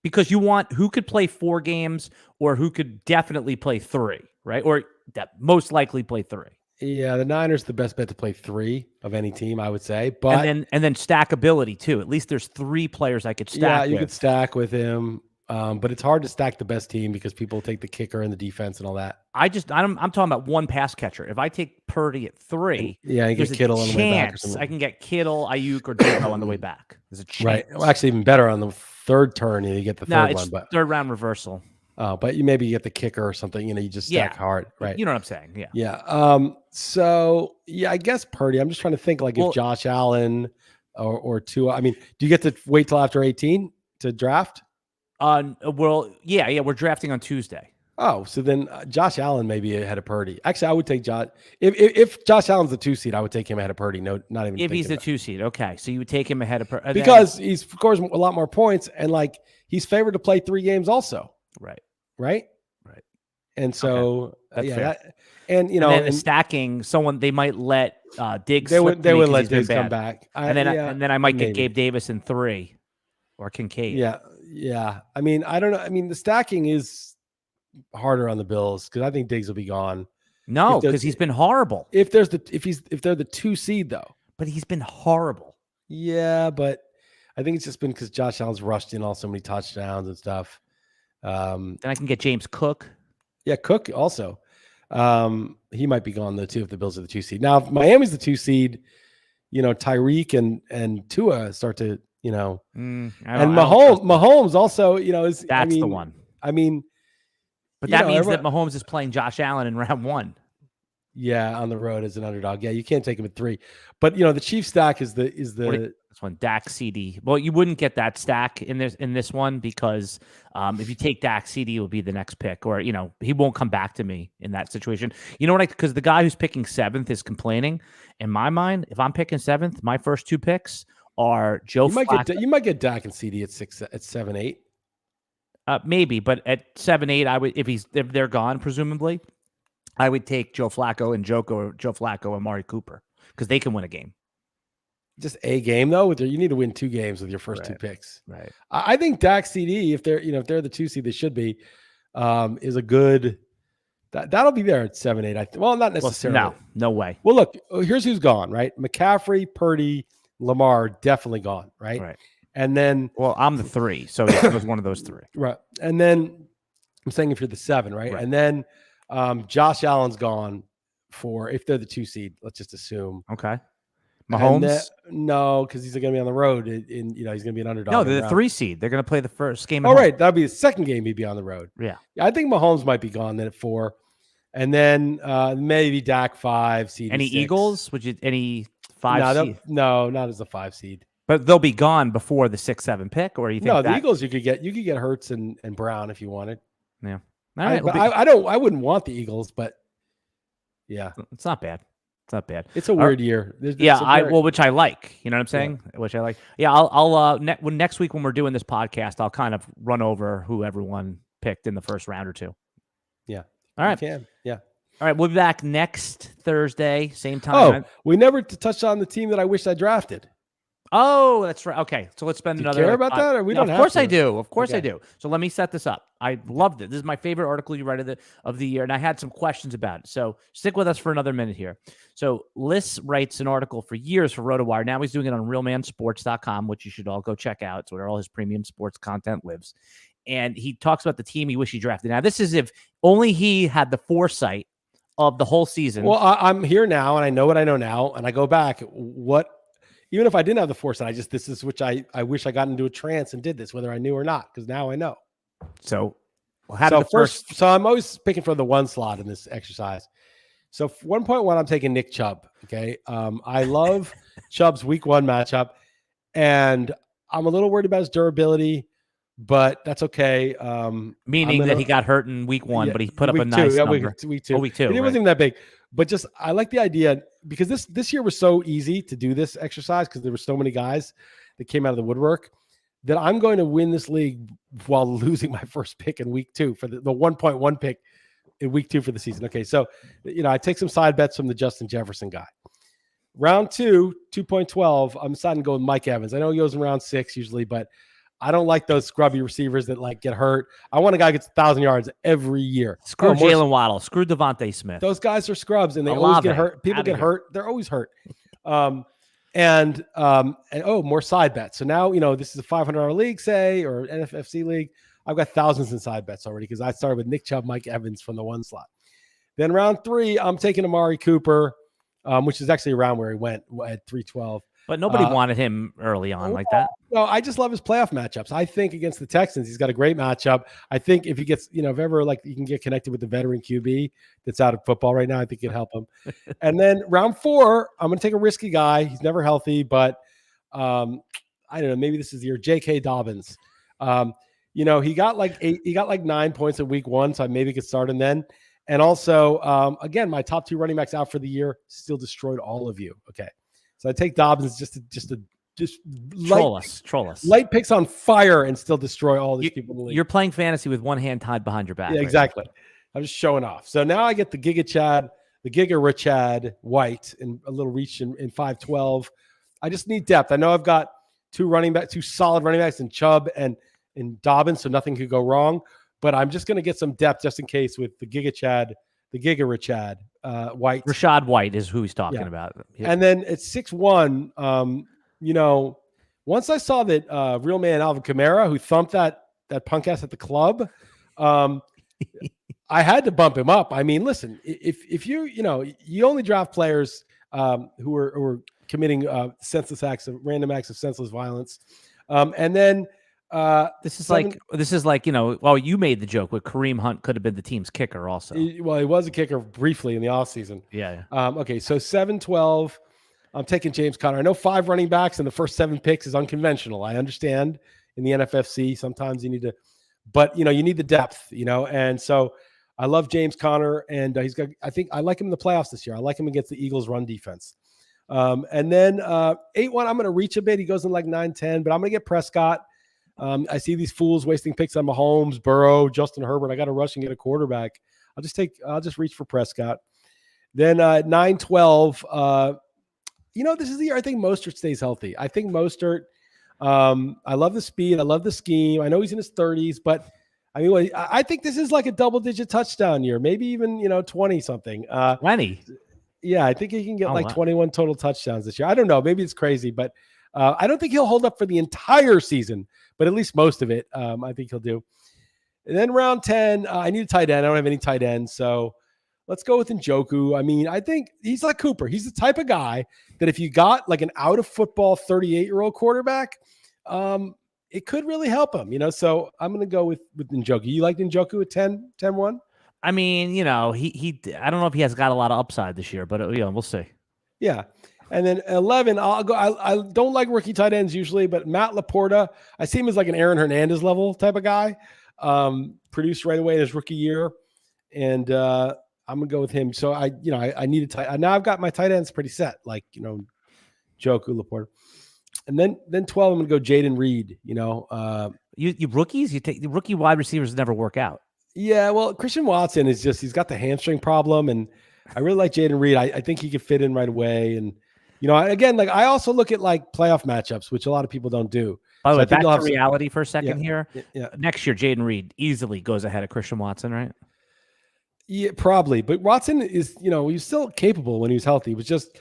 Because you want who could play 4 games or who could definitely play 3, right? Or that most likely play 3. Yeah, the Niners the best bet to play 3 of any team, I would say. But and then stackability too. At least there's 3 players I could stack. Yeah, you could stack with him. But it's hard to stack the best team because people take the kicker and the defense and all that. I'm talking about 1 pass catcher. If I take Purdy at 3, you get Kittle on the way back or something. I can get Kittle, Ayuk, or Deebo on the way back. There's a chance. Right. Well, actually, even better on the 3rd turn, you get the 3rd one. But 3rd round reversal. But you maybe get the kicker or something. You just stack hard, right? You know what I'm saying? Yeah. Yeah. So I guess Purdy. I'm just trying to think if Josh Allen or Tua. I mean, do you get to wait till after 18 to draft? Well, yeah, we're drafting on Tuesday. Oh, so then Josh Allen may be ahead of Purdy. Actually, I would take Josh. If Josh Allen's the 2 seed, I would take him ahead of Purdy. No, not even. If he's the 2 seed, okay. So you would take him ahead of Purdy because he scores a lot more points, and he's favored to play 3 games also. Right. And so and the stacking, the stacking, they might let Diggs. They would let Diggs come back, and then I might get Gabe Davis in 3 or Kincaid. Yeah. I mean, I don't know. I mean, the stacking is harder on the Bills because I think Diggs will be gone. No, because he's been horrible. If they're the 2 seed though, but he's been horrible. Yeah, but I think it's just been because Josh Allen's rushed in so many touchdowns and stuff. Then I can get James Cook. Yeah, Cook also. He might be gone though too if the Bills are the 2 seed. Now, if Miami's the 2 seed, Tyreek and Tua start to. And Mahomes also, is the one. I mean, but that means that Mahomes is playing Josh Allen in round 1. Yeah, on the road as an underdog. Yeah, you can't take him at 3. But the Chiefs stack is the this one, Dak CD. Well, you wouldn't get that stack in this one because if you take Dak, CD will be the next pick, or he won't come back to me in that situation. You know what? Because the guy who's picking 7th is complaining. In my mind, if I'm picking 7th, my first 2 picks are Joe Flacco. You might get Dak and CD at 7, 8. Maybe, but at 7, 8, I would if they're gone, presumably, I would take Joe Flacco and Joe Flacco and Amari Cooper because they can win a game. Just a game though. You need to win 2 games with your first 2 picks. Right. I think Dak CD, if they're the 2 seed, they should be, is a good. That'll be there at 7, 8. Well, not necessarily. No way. Well, look, here's who's gone. Right, McCaffrey, Purdy, Lamar definitely gone, right? Right. And then I'm the 3, so it was one of those 3. Right. And then I'm saying if you're the 7, right? Right. And then Josh Allen's gone for, if they're the 2 seed, let's just assume. Okay. And Mahomes? no, because he's going to be on the road. He's going to be an underdog. No, they're the 3 seed. They're going to play the first game. Oh, right. That'd be the second game. He'd be on the road. Yeah. I think Mahomes might be gone then at 4. And then maybe Dak 5 seed. Any 6. Eagles? Any 5 seed? No, not as a 5 seed. But they'll be gone before the 6-7 pick, or you think the Eagles you could get Hurts and Brown if you wanted. Yeah. All right. I wouldn't want the Eagles, but yeah. It's not bad. It's not bad. It's a weird year. Which I like. You know what I'm saying? Yeah. Which I like. Yeah, I'll next week when we're doing this podcast, I'll kind of run over who everyone picked in the first round or 2. Yeah. All right. You can. Yeah. All right, we'll be back next Thursday, same time. Oh, we never touched on the team that I wish I drafted. Oh, that's right. Okay, so let's spend another. Care about that, or we don't? Of course I do. Of course I do. So let me set this up. I loved it. This is my favorite article you read of the year, and I had some questions about it. So stick with us for another minute here. So Liss writes an article for years for RotoWire. Now he's doing it on RealManSports.com, which you should all go check out. It's where all his premium sports content lives. And he talks about the team he wished he drafted. Now this is if only he had the foresight of the whole season. Well, I'm here now, and I know what I know now, and I go back. Even if I didn't have the foresight, this is which I wish I got into a trance and did this, whether I knew or not, because now I know. So, so I'm always picking for the 1 slot in this exercise. So 1.1, I'm taking Nick Chubb. Okay, I love Chubb's week 1 matchup, and I'm a little worried about his durability, but that's okay. Meaning that he got hurt in week 1, but he put up a nice number. Week 2. Week 2. It wasn't even that big. But just, I like the idea, because this year was so easy to do this exercise because there were so many guys that came out of the woodwork that I'm going to win this league while losing my first pick in week 2 for the 1.1 pick in week 2 for the season. Okay, so, I take some side bets from the Justin Jefferson guy. Round 2, 2.12, I'm deciding to go with Mike Evans. I know he goes in round 6 usually, but I don't like those scrubby receivers that get hurt. I want a guy who gets 1,000 yards every year. Screw Jalen Waddle. Screw Devontae Smith. Those guys are scrubs, and they always get hurt. People get hurt. They're always hurt. And more side bets. So now, this is a $500 league, say, or NFFC league. I've got thousands in side bets already because I started with Nick Chubb, Mike Evans from the 1 slot. Then round 3, I'm taking Amari Cooper, which is actually around where he went at 312. But nobody wanted him early on like that. No, I just love his playoff matchups. I think against the Texans, he's got a great matchup. I think if he gets, if ever you can get connected with the veteran QB that's out of football right now, I think it'd help him. And then round 4, I'm going to take a risky guy. He's never healthy, but I don't know. Maybe this is the year. J.K. Dobbins. He got he got 9 points in week 1, so I maybe could start him then. And also, again, my top 2 running backs out for the year still destroyed all of you. Okay. So I take Dobbins just troll us. Light picks on fire and still destroy all these people in the league. You're playing fantasy with one hand tied behind your back. Yeah, exactly. Right, I'm just showing off. So now I get the Giga Rachad White, and a little reach in 512. I just need depth. I know I've got 2 solid running backs in Chubb and Dobbins, so nothing could go wrong. But I'm just going to get some depth just in case with the Giga Rachad White. Rashad White is who he's talking about. Yeah. And then at 6'1", once I saw that real man Alvin Kamara, who thumped that punk ass at the club, I had to bump him up. I mean, listen, if you only draft players who are committing senseless acts of random acts of senseless violence, and then. This is like you made the joke with Kareem Hunt could have been the team's kicker also. He was a kicker briefly in the offseason. Yeah. Okay, so 7-12, I'm taking James Conner. I know 5 running backs in the first 7 picks is unconventional. I understand in the NFFC sometimes you need to, but you need the depth, and so I love James Conner, and I think I like him in the playoffs this year. I like him against the Eagles run defense. And then 8-1, I'm going to reach a bit. He goes in 9-10, but I'm going to get Prescott. I see these fools wasting picks on Mahomes, Burrow, Justin Herbert. I got to rush and get a quarterback. I'll just reach for Prescott. Then 9-12. This is the year I think Mostert stays healthy. I think Mostert. I love the speed. I love the scheme. I know he's in his 30s, but I think this is like a double-digit touchdown year, maybe even 20 something. 20. Yeah, I think he can get 21 total touchdowns this year. I don't know. Maybe it's crazy, but. I don't think he'll hold up for the entire season, but at least most of it, I think he'll do. And then round 10, I need a tight end. I don't have any tight ends, so let's go with Njoku. I mean, I think he's like Cooper. He's the type of guy that if you got like an out of football 38-year-old quarterback, it could really help him, So I'm going to go with Njoku. You like Njoku at 10-1? I mean, he I don't know if he has got a lot of upside this year, but we'll see. Yeah. And then 11, I'll go. I don't like rookie tight ends usually, but Matt Laporta, I see him as like an Aaron Hernandez level type of guy. Produced right away in his rookie year, and I'm gonna go with him. So I need a tight. Now I've got my tight ends pretty set, like Njoku, Laporta, and then 12, I'm gonna go Jaden Reed. You rookies, you take the rookie wide receivers never work out. Yeah, well, Christian Watson is he's got the hamstring problem, and I really like Jaden Reed. I think he could fit in right away, and again, like I also look at like playoff matchups, which a lot of people don't do. By the way, back to reality for a second here. Yeah. Next year, Jaden Reed easily goes ahead of Christian Watson, right? Yeah, probably. But Watson is, he was still capable when he was healthy. It was just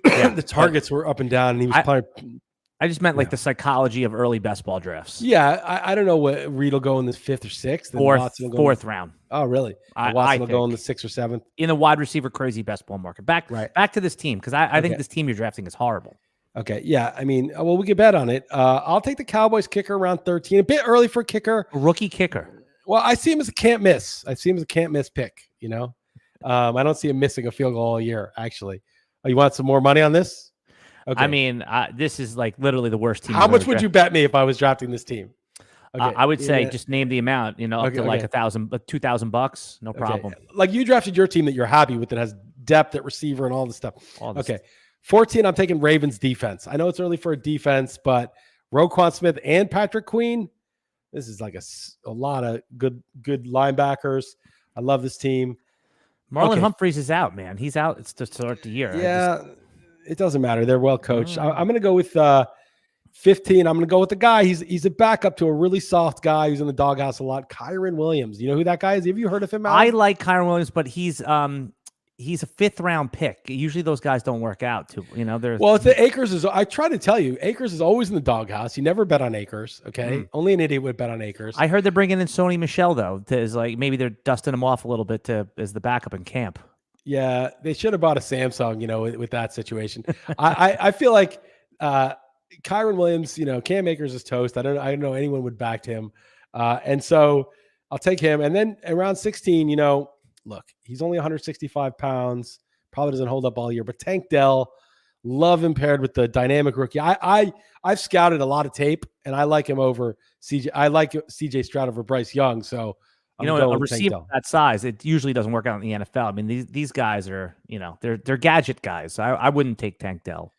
the targets were up and down, and he was playing. I just meant like the psychology of early best ball drafts. Yeah, I don't know what Reed will go in the 5th or 6th. Fourth round. Oh, really? Watson will go in the 6th or 7th. In the wide receiver crazy best ball market. Back to this team, because I think this team you're drafting is horrible. Okay, yeah. I mean, well, we could bet on it. I'll take the Cowboys kicker around 13. A bit early for a kicker. Rookie kicker. Well, I see him as a can't miss. I see him as a can't miss pick, I don't see him missing a field goal all year, actually. Oh, you want some more money on this? Okay. I mean, this is like literally the worst team. How much would you bet me if I was drafting this team? Okay. I would say just name the amount, up to like $2,000, no problem. Like you drafted your team that you're happy with that has depth at receiver and all this stuff. 14, I'm taking Ravens defense. I know it's early for a defense, but Roquan Smith and Patrick Queen, this is like a lot of good linebackers. I love this team. Marlon Humphreys is out, man. He's out. It's to start the year. Yeah, it doesn't matter. They're well coached. I'm going to go with 15. I'm going to go with the guy. He's a backup to a really soft guy who's in the doghouse a lot. Kyron Williams. You know who that guy is? Have you heard of him, Alan? I like Kyron Williams, but he's a 5th round pick. Usually those guys don't work out too. Well, it's the Akers is. I try to tell you, Akers is always in the doghouse. You never bet on Akers. Okay, only an idiot would bet on Akers. I heard they're bringing in Sony Michel though. Maybe they're dusting him off a little bit as the backup in camp. Yeah, they should have bought a Samsung. With that situation, I feel like Kyron Williams. Cam Akers is toast. I don't know anyone would back him, and so I'll take him. And then around 16, look, he's only 165 pounds, probably doesn't hold up all year, but Tank Dell, love him paired with the dynamic rookie. I've scouted a lot of tape, and I like him over CJ. I like CJ Stroud over Bryce Young. So a receiver that size, it usually doesn't work out in the NFL. I mean, these guys are, they're gadget guys. I wouldn't take Tank Dell.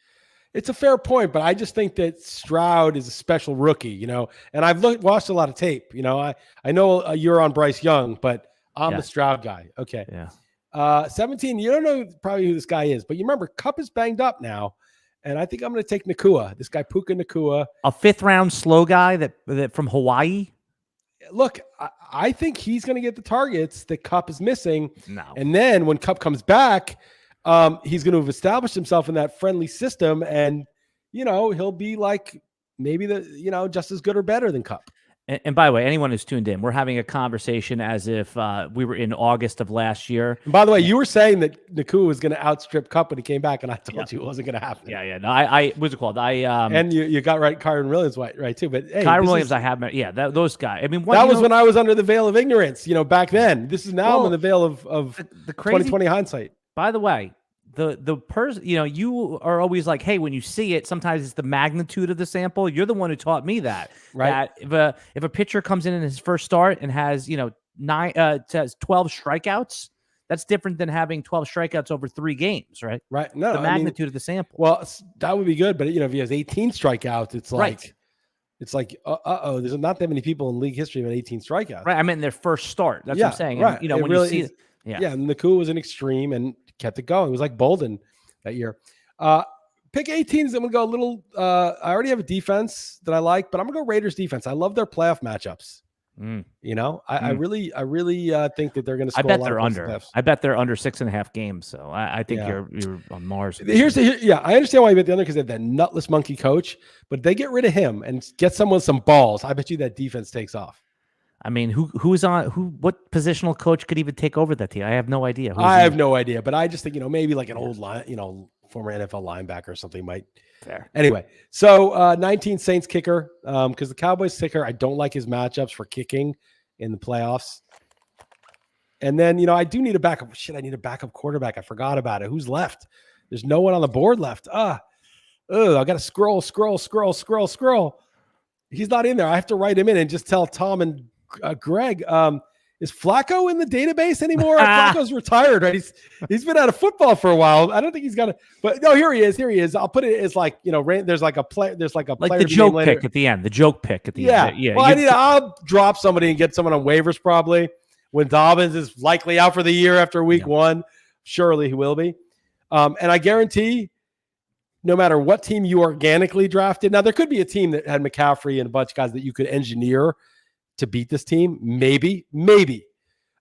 It's a fair point, but I just think that Stroud is a special rookie, and I've watched a lot of tape. I know you're on Bryce Young, but I'm the Stroud guy. Okay. Yeah. 17, you don't know probably who this guy is, but you remember Kupp is banged up now. And I think I'm going to take Nakua, this guy Puka Nakua. A 5th round slow guy that from Hawaii. Look, I think he's going to get the targets that Kupp is missing. No. And then when Kupp comes back, he's going to have established himself in that friendly system. And, he'll be like maybe just as good or better than Kupp. And by the way, anyone who's tuned in, we're having a conversation as if we were in August of last year. And by the way, you were saying that Nakua was going to outstrip Kupp when he came back, and I told you it wasn't going to happen. Yeah. No, I what's it called? And you got right, Kyron Williams right too. But hey, Kyron Williams, I have. Yeah, those guys. I mean, that was when I was under the veil of ignorance. Back then. This is now I'm in the veil of the crazy 2020 hindsight. By the way, the person, you are always like, hey, when you see it, sometimes it's the magnitude of the sample. You're the one who taught me that. Right. That if a pitcher comes in his first start and has 12 strikeouts, that's different than having 12 strikeouts over 3 games, right? Right. No, the magnitude of the sample. Well, that would be good, but if he has 18 strikeouts, it's like it's like there's not that many people in league history with 18 strikeouts. Right. I mean, their first start. That's what I'm saying. Right. And, when you see it. Yeah. Nakua was an extreme and kept it going. It was like Bolden that year. Pick 18 is I'm going to go a little. I already have a defense that I like, but I'm going to go Raiders defense. I love their playoff matchups. I really think that they're going to score. I bet they're under. I bet they're under 6.5 games. So I think you're on Mars. I understand why you bet the under because they have that nutless monkey coach, but they get rid of him and get someone with some balls. I bet you that defense takes off. I mean, what positional coach could even take over that team? I have no idea. I have no idea, but I just think, maybe like an old former NFL linebacker or something might. Fair. Anyway, so 19 Saints kicker, because the Cowboys kicker, I don't like his matchups for kicking in the playoffs. And then, I do need a backup. Shit, I need a backup quarterback. I forgot about it. Who's left? There's no one on the board left. I got to scroll. He's not in there. I have to write him in and just tell Tom and Greg, is Flacco in the database anymore? Flacco's retired, right? He's been out of football for a while. I don't think he's got but no, here he is. I'll put it as like, there's like a player. There's like a like player the joke pick at the end. The joke pick at the end. Yeah. Well, I'll drop somebody and get someone on waivers probably when Dobbins is likely out for the year after week 1. Surely he will be. And I guarantee no matter what team you organically drafted. Now there could be a team that had McCaffrey and a bunch of guys that you could engineer to beat this team. Maybe.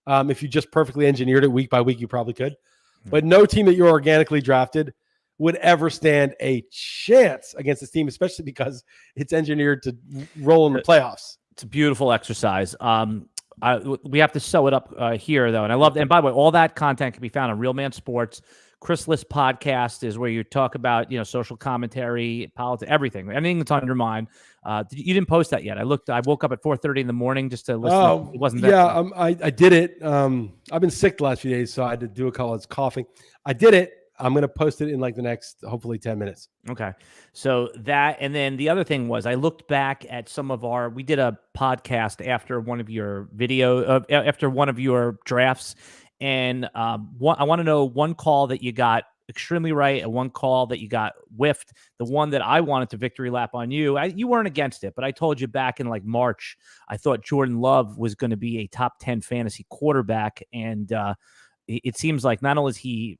If you just perfectly engineered it week by week, you probably could. But no team that you're organically drafted would ever stand a chance against this team, especially because it's engineered to roll in the playoffs. It's a beautiful exercise. We have to sew it up here, though. And I love that. And by the way, all that content can be found on Real Man Sports. Chris Liss podcast is where you talk about, social commentary, politics, everything, anything that's on your mind. You didn't post that yet. I woke up at 4:30 in the morning just to listen. It wasn't that. Yeah, I did it. I've been sick the last few days, so I had to do a call. It's coughing. I did it. I'm going to post it in like the next, hopefully 10 minutes. Okay. So that, and then the other thing was I looked back at we did a podcast after one of your after one of your drafts. And I want to know one call that you got extremely right and one call that you got whiffed. The one that I wanted to victory lap on you, you weren't against it, but I told you back in like March, I thought Jordan Love was going to be a top 10 fantasy quarterback. And it seems like not only is he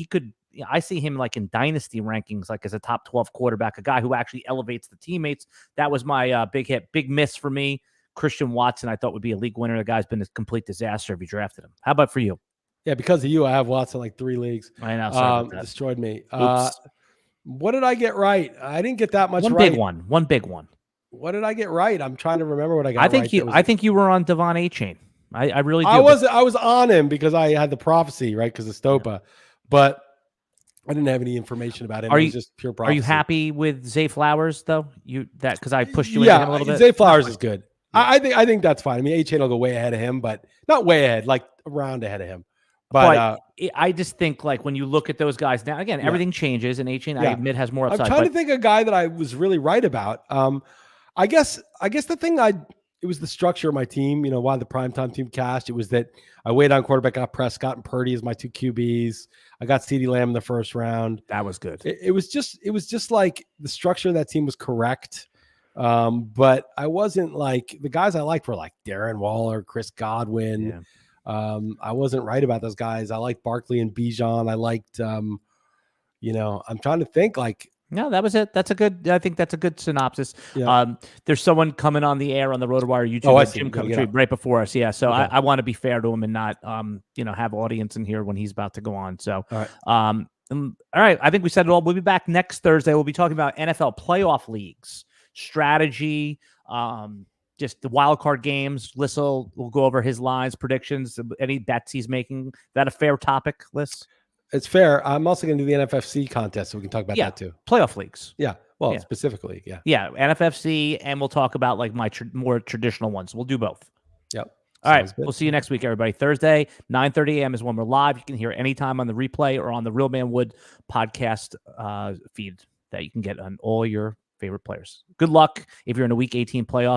could, I see him like in dynasty rankings, like as a top 12 quarterback, a guy who actually elevates the teammates. That was my big miss for me. Christian Watson, I thought would be a league winner. The guy's been a complete disaster if you drafted him. How about for you? Yeah, because of you, I have Watson like 3 leagues. I know. Sorry about that. Destroyed me. What did I get right? I didn't get that much right. One big one. What did I get right? I'm trying to remember what I got right. I think you were on Devon A-Chain. I really do. I was on him because I had the prophecy, right? Because of Stopa. Yeah. But I didn't have any information about him. It was just pure prophecy. Are you happy with Zay Flowers, though? Because I pushed you into him a little bit? Zay Flowers is good. I think that's fine. I mean, A-Chain will go way ahead of him, but not way ahead, like a round ahead of him. But I just think like when you look at those guys now, again, everything changes, and A-Chain, I admit, has more upside. I'm trying to think of a guy that I was really right about. I guess the thing it was the structure of my team. Why the primetime team cashed. It was that I waited on quarterback, got Prescott and Purdy as my 2 QBs. I got CeeDee Lamb in the first round. That was good. It was just like the structure of that team was correct. But I wasn't like the guys I liked were like Darren Waller, Chris Godwin. Yeah. I wasn't right about those guys. I liked Barkley and Bijan. I liked, I'm trying to think like. No, that was it. I think that's a good synopsis. Yeah. There's someone coming on the air on the RotoWire YouTube. Jim coming through right before us. Yeah. So okay. I want to be fair to him and not, have audience in here when he's about to go on. So, all right. All right. I think we said it all. We'll be back next Thursday. We'll be talking about NFL playoff leagues, strategy, just the wild card games. Liss will go over his lines, predictions, any bets he's making. Is that a fair topic, Liss? It's fair. I'm also going to do the NFFC contest, so we can talk about that too. Playoff leagues. Yeah. Well, specifically, yeah. Yeah, NFFC, and we'll talk about like my more traditional ones. We'll do both. Yep. All right. We'll see you next week, everybody. Thursday, 9:30 a.m. is when we're live. You can hear anytime on the replay or on the Real Man Wood podcast feed that you can get on all your favorite players. Good luck if you're in a Week 18 playoff.